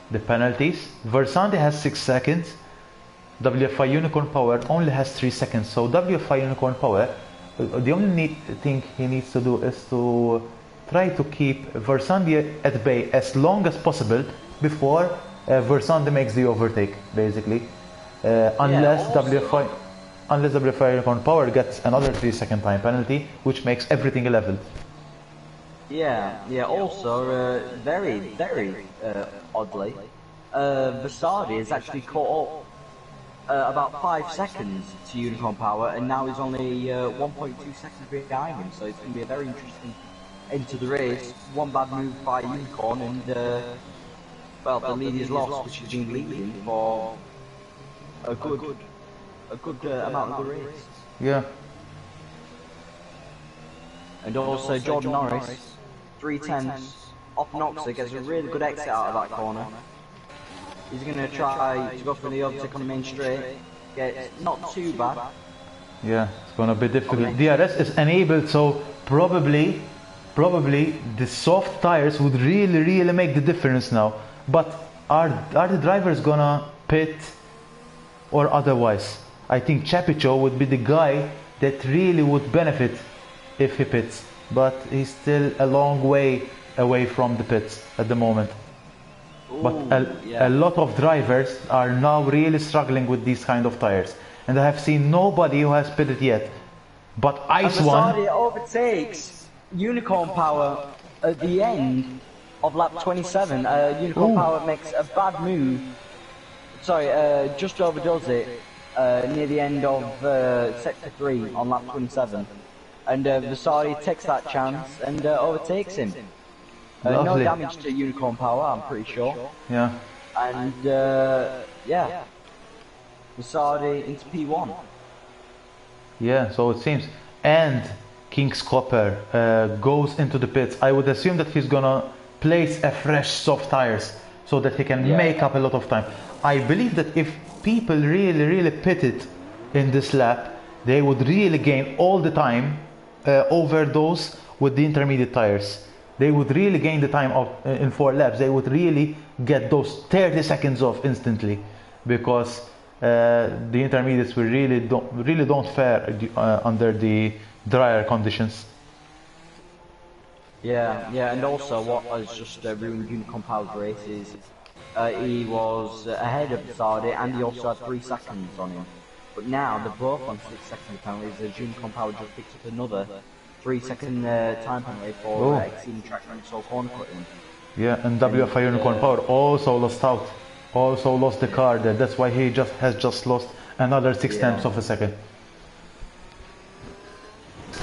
the penalties. Versandi has 6 seconds. WFI Unicorn Power only has 3 seconds. So WFI Unicorn Power, the only thing he needs to do is to try to keep Versandi at bay as long as possible before Versandi makes the overtake, basically. Unless WFI Unicorn Power gets another 3-second time penalty, which makes everything level. Yeah. Also, very oddly, Versandi has actually caught up about 5 seconds to Unicorn Power, and now he's only 1.2 seconds behind him. So it's going to be a very interesting end to the race. One bad move by Unicorn, and well, the lead is lost, which has been leading for a good amount of the race. Yeah. And also Jordan Norris, 3/10 off Noxa, gets a really good exit out of that corner. He's going to try to go for the overtake on the main straight. Yeah, it's not too bad. Yeah, it's gonna be difficult. DRS is enabled, so probably the soft tires would really make the difference now. But are the drivers gonna pit or otherwise? I think Chapicho would be the guy that really would benefit if he pits, but he's still a long way away from the pits at the moment. But a lot of drivers are now really struggling with these kind of tires, and I have seen nobody who has pitted yet. But Ice One overtakes Unicorn Power at the end of lap 27. Unicorn Power makes a bad move. Sorry, just overdoes it near the end of sector 3 on lap 27, and Versandi takes that chance and overtakes him. No damage to Unicorn Power, I'm pretty sure. Yeah. And yeah, Versandi into P1. Yeah, so it seems. And King's Copper goes into the pits. I would assume that he's gonna place a fresh soft tires so that he can make up a lot of time. I believe that if people really pitted in this lap, they would really gain all the time over those with the intermediate tires. They would really gain the time of in 4 laps. They would really get those 30 seconds off instantly, because the intermediates will really don't fare under the drier conditions. Yeah, and also what has just ruined Unicorn Power's race is he was ahead of Versandi, and he also had 3 seconds on him. But now they're both on 6-second penalties, as Unicorn Power just picked up another 3-second time penalty for exceeding track limits or corner cutting. Yeah, and WFI Unicorn Power also lost out. Also lost the car there. That's why he has just lost another 6/10 of a second.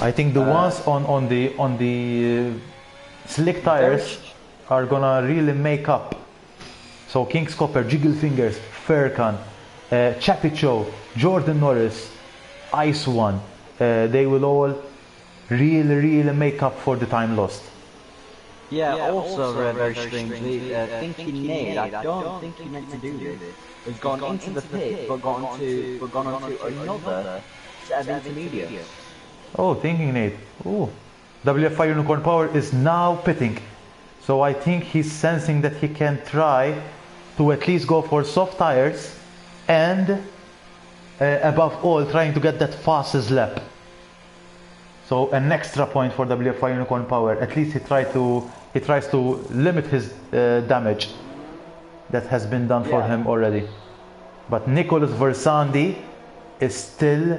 I think the ones on the slick tires are gonna really make up. So King's Copper, Jiggle Fingers, Furkan, Chapicho, Jordan Norris, Ice One, they will all really make up for the time lost. Yeah, also very strangely, Thinking Nate, I don't think he meant to do this, has gone into the pit but gone onto another set of intermediates. Oh, Thinking Nate. Oh, WFI Unicorn Power is now pitting. So I think he's sensing that he can try to at least go for soft tires, and above all trying to get that fastest lap. So an extra point for WFI Unicorn Power. At least he tries to limit his damage that has been done for him already. But Nicholas Versandi is still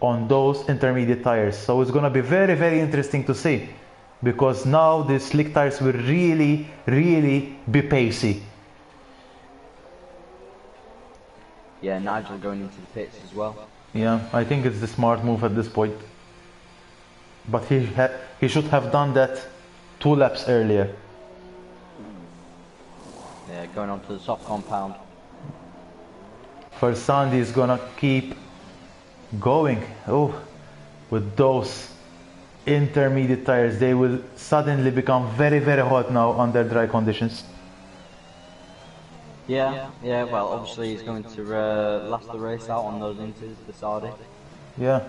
on those intermediate tires. So it's going to be very interesting to see because now the slick tires will really, really be pacey. Yeah, Nigel going into the pits as well. Yeah, I think it's the smart move at this point. But he should have done that 2 laps earlier. Yeah, going on to the soft compound. Versandi is gonna keep going. Oh, with those intermediate tires, they will suddenly become very, very hot now under dry conditions. Yeah, well, obviously he's going to last the race out on those inters, the Sardi. Yeah.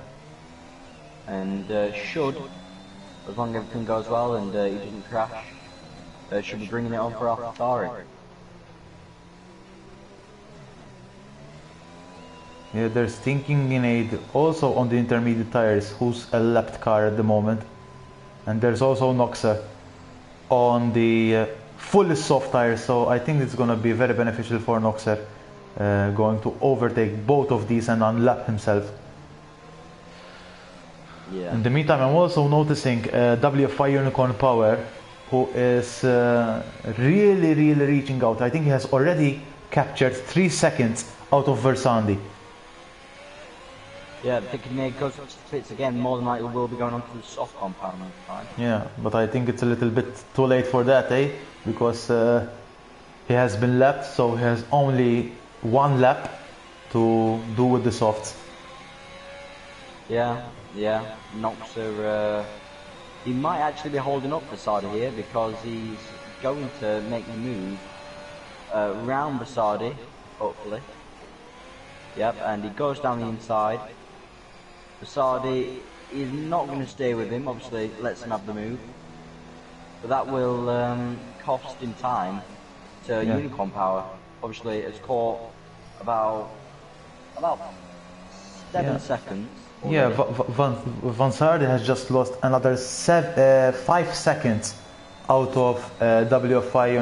And should, as long as everything goes well and he doesn't crash, should be bringing it on for AlphaTauri. Yeah, there's Stinking Grenade also on the intermediate tires, who's a lapped car at the moment. And there's also Noxa on the fully soft tires, so I think it's going to be very beneficial for Noxer, going to overtake both of these and unlap himself. Yeah. In the meantime, I'm also noticing WFI Unicorn Power, who is really, really reaching out. I think he has already captured 3 seconds out of Versandi. Yeah, the grenade goes up to the pits again, more than likely will be going on to the soft compound this time. Yeah, but I think it's a little bit too late for that, eh? Because he has been lapped, so he has only 1 lap to do with the softs. Yeah, Noxer, he might actually be holding up Versadi here because he's going to make the move round Versadi, hopefully. Yep, and he goes down the inside. Versadi is not going to stay with him, obviously lets him have the move. But that will cost him time to Unicorn Power. Obviously it's caught about 7 seconds. Already. Yeah, Vansardi has just lost another 5 seconds out of WFI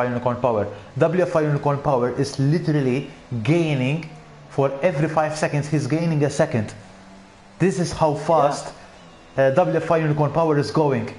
Unicorn Power. WFI Unicorn Power is literally gaining, for every 5 seconds he's gaining a second. This is how fast WFI Unicorn Power is going.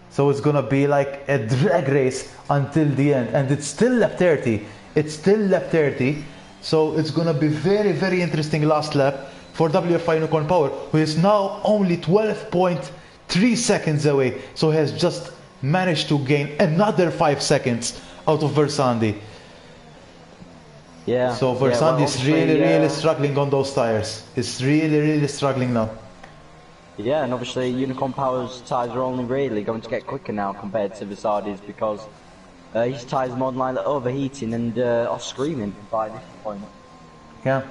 So it's gonna be like a drag race until the end, and it's still lap 30. It's still lap 30, so it's gonna be very, very interesting last lap for WFI Unicorn Power, who is now only 12.3 seconds away. So he has just managed to gain another 5 seconds out of Versandi. Yeah. So Versandi is really struggling on those tires. It's really struggling now. Yeah, and obviously Unicorn Power's tyres are only really going to get quicker now compared to Versadi's, because his tyres are more than likely overheating and are screaming by this point. Yeah.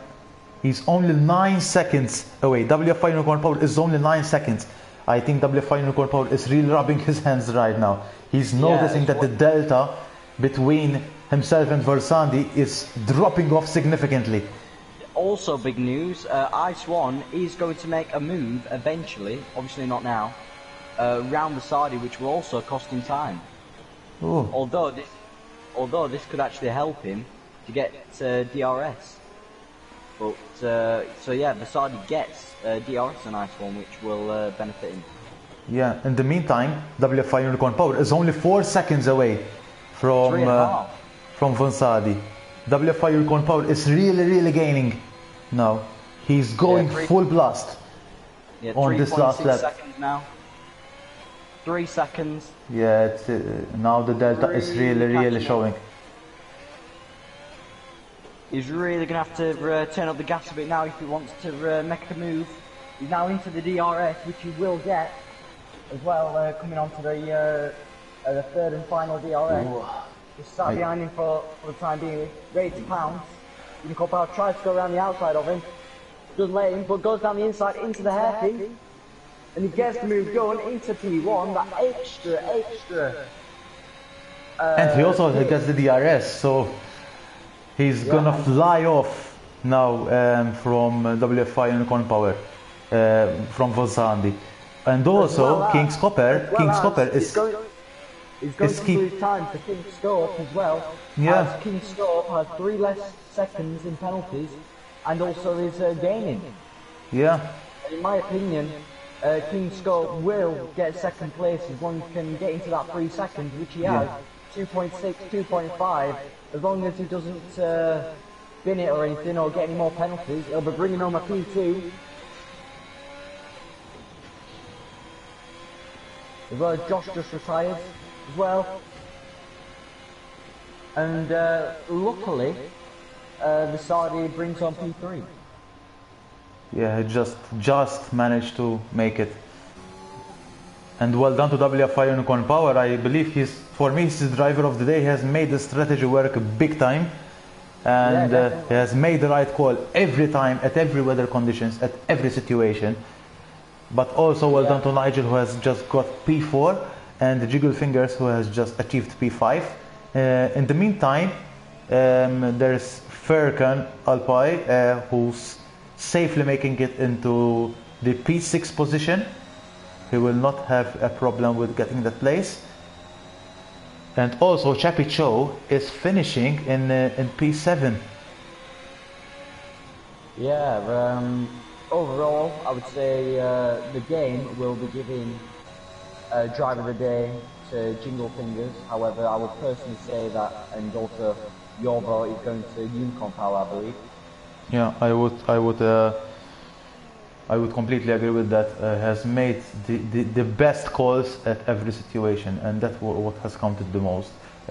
He's only 9 seconds away. WFI Unicorn Power is only 9 seconds. I think WFI Unicorn Power is really rubbing his hands right now. He's noticing that the delta between himself and Versandi is dropping off significantly. Also big news, Ice One is going to make a move eventually, obviously not now, round Versandi, which will also cost him time. Ooh. Although this could actually help him to get DRS. But, so yeah, Versadi gets DRS on Ice One, which will benefit him. Yeah, in the meantime, WFI Unicorn Power is only 4 seconds away from Versandi. WFI Unicorn Power is really gaining now. He's going full blast on this last lap. 3.6 seconds now. 3 seconds. Yeah, it's, now the delta is really showing. He's really going to have to turn up the gas a bit now if he wants to make a move. He's now into the DRS, which he will get as well, coming on to the third and final DRS. Just sat behind him for the time being, ready to pounce. Unicorn Power tries to go around the outside of him, doesn't let him, but goes down the inside into the hairpin, and he gets the move going into P1, that extra. And he also gets the DRS, so he's gonna fly off now from WFI Unicorn Power, from Versandi. And also, King's Copper is... He's going to lose time for King's Scope as well. Yeah. As King's Scope has 3 less seconds in penalties and also is gaining. Yeah. And in my opinion, King Scott will get second place as long as he can get into that 3 seconds, which he has. 2.6, 2.5. As long as he doesn't bin it or anything or get any more penalties, he'll be bringing home a P2. As well as Josh just retired as well. And luckily, the Saudi brings on P3. Yeah, he just managed to make it. And well done to WFI Unicorn Power. I believe for me, he's the driver of the day. He has made the strategy work big time. And he has made the right call every time, at every weather conditions, at every situation. But also well done to Nigel, who has just got P4, and Jiggle Fingers, who has just achieved P5. In the meantime, there's Furkan Alpay, who's safely making it into the P6 position. He will not have a problem with getting that place. And also Chappie Cho is finishing in P7. Yeah, overall, I would say the game will be giving Driver of the Day to Jingle Fingers. However, I would personally say that, and also your vote is going to Unicorn Power, I believe. Yeah, I would completely agree with that. Has made the best calls at every situation, and that's what has counted the most.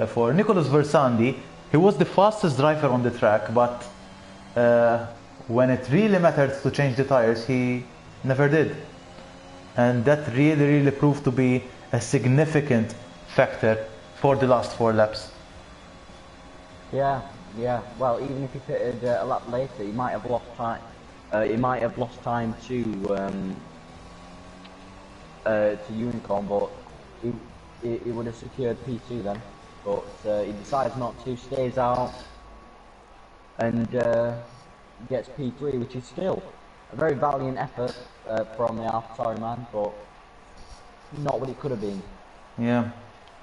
For Nicholas Versandi, he was the fastest driver on the track, but when it really mattered to change the tires, he never did. And that really proved to be a significant factor for the last 4 laps. Yeah. Well, even if he pitted a lap later, he might have lost time. He might have lost time to Unicorn, but he would have secured P2 then. But he decides not to, stays out, and gets P3, which is still a very valiant effort from the AlphaTauri man, but not what it could have been. Yeah,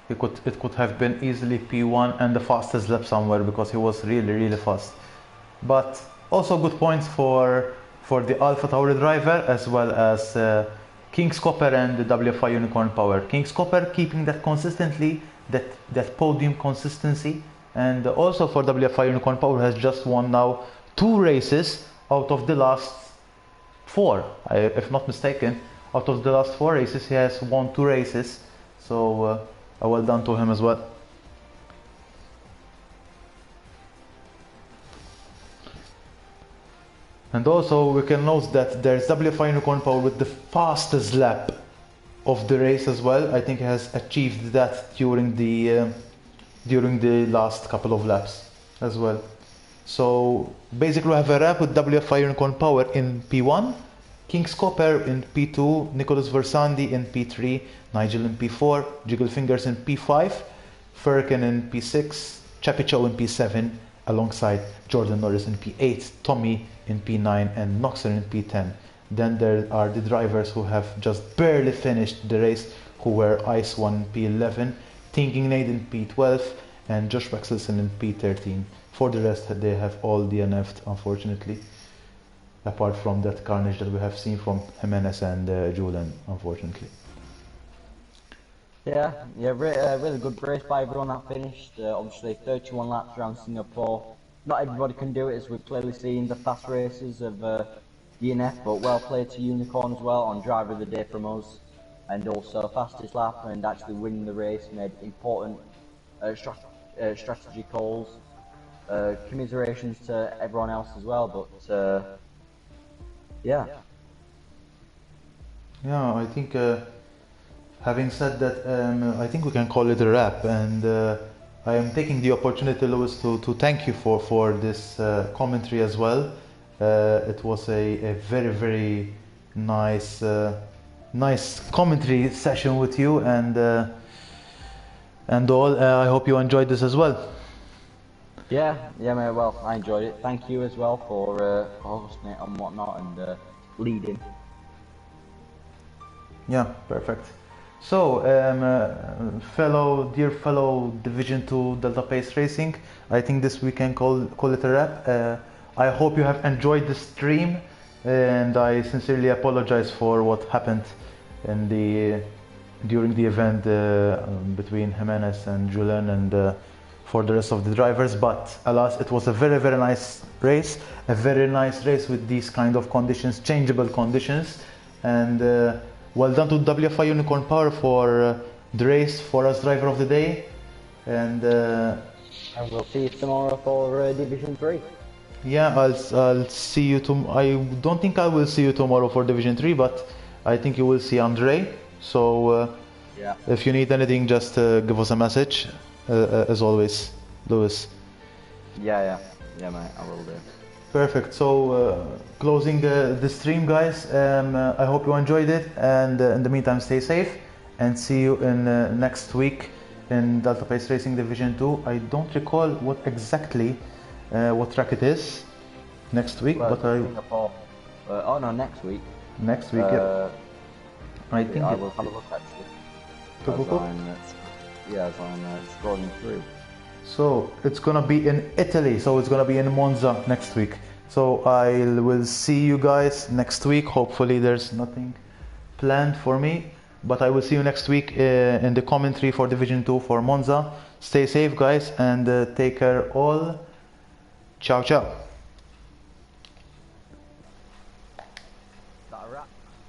it could have been easily P1 and the fastest lap somewhere, because he was really fast. But also good points for the AlphaTauri driver, as well as King Scopper and the WFI Unicorn Power. King Scopper keeping that consistently, that podium consistency, and also for WFI Unicorn Power has just won now 2 races out of the last 4, if not mistaken. Out of the last 4 races, he has won 2 races, so well done to him as well. And also we can note that there's WFI Unicorn Power with the fastest lap of the race as well. I think he has achieved that during the last couple of laps as well. So basically we have a wrap with WFI Unicorn Power in P1, King Scopper in P2, Nicholas Versandi in P3, Nigel in P4, Jiggle Fingers in P5, Furkan in P6, Chappie Cho in P7, alongside Jordan Norris in P8, Tommy in P9 and Noxer in P10. Then there are the drivers who have just barely finished the race, who were Ice One in P11, Thinking Nate in P12 and Josh Waxelson in P13. For the rest, they have all DNF'd, unfortunately, apart from that carnage that we have seen from Jimenez and Julian, unfortunately. Yeah, really good race by everyone that finished. Obviously 31 laps around Singapore. Not everybody can do it, as we've clearly seen the fast races of DNF, but well played to Unicorn as well on Driver of the Day from us, and also fastest lap and actually winning the race, made important strategy calls. Commiserations to everyone else as well, but yeah. Yeah, I think having said that, I think we can call it a wrap, and I am taking the opportunity, Lewis, to thank you for this commentary as well. It was a very nice commentary session with you, and all. I hope you enjoyed this as well. Yeah, mate, well, I enjoyed it. Thank you as well for hosting it and whatnot, and leading. Yeah, perfect. So, dear fellow Division 2 Delta Pace Racing, I think this we can call it a wrap. I hope you have enjoyed the stream. and I sincerely apologize for what happened in the during the event between Jimenez and Julian and for the rest of the drivers. But alas, it was a very nice race, a very nice race with these kind of conditions, changeable conditions, and well done to WFI Unicorn Power for the race for us driver of the day, and we'll see you tomorrow for Division 3. yeah, I'll see you I don't think I will see you tomorrow for Division 3, but I think you will see Andre. So yeah, if you need anything, just give us a message, as always, Lewis. Yeah, mate, I will do. Perfect. So closing the stream, guys. I hope you enjoyed it, and in the meantime, stay safe, and see you in next week in Delta Pace Racing Division 2. I don't recall what exactly what track it is next week, Well, but Singapore. Oh no, next week. next week, yeah. I think I will have a look actually. As I'm scrolling through. So it's gonna be in Italy. So it's gonna be in Monza next week. So I will see you guys next week. Hopefully there's nothing planned for me, but I will see you next week in the commentary for Division 2 for Monza. Stay safe, guys, and take care all. Ciao, ciao.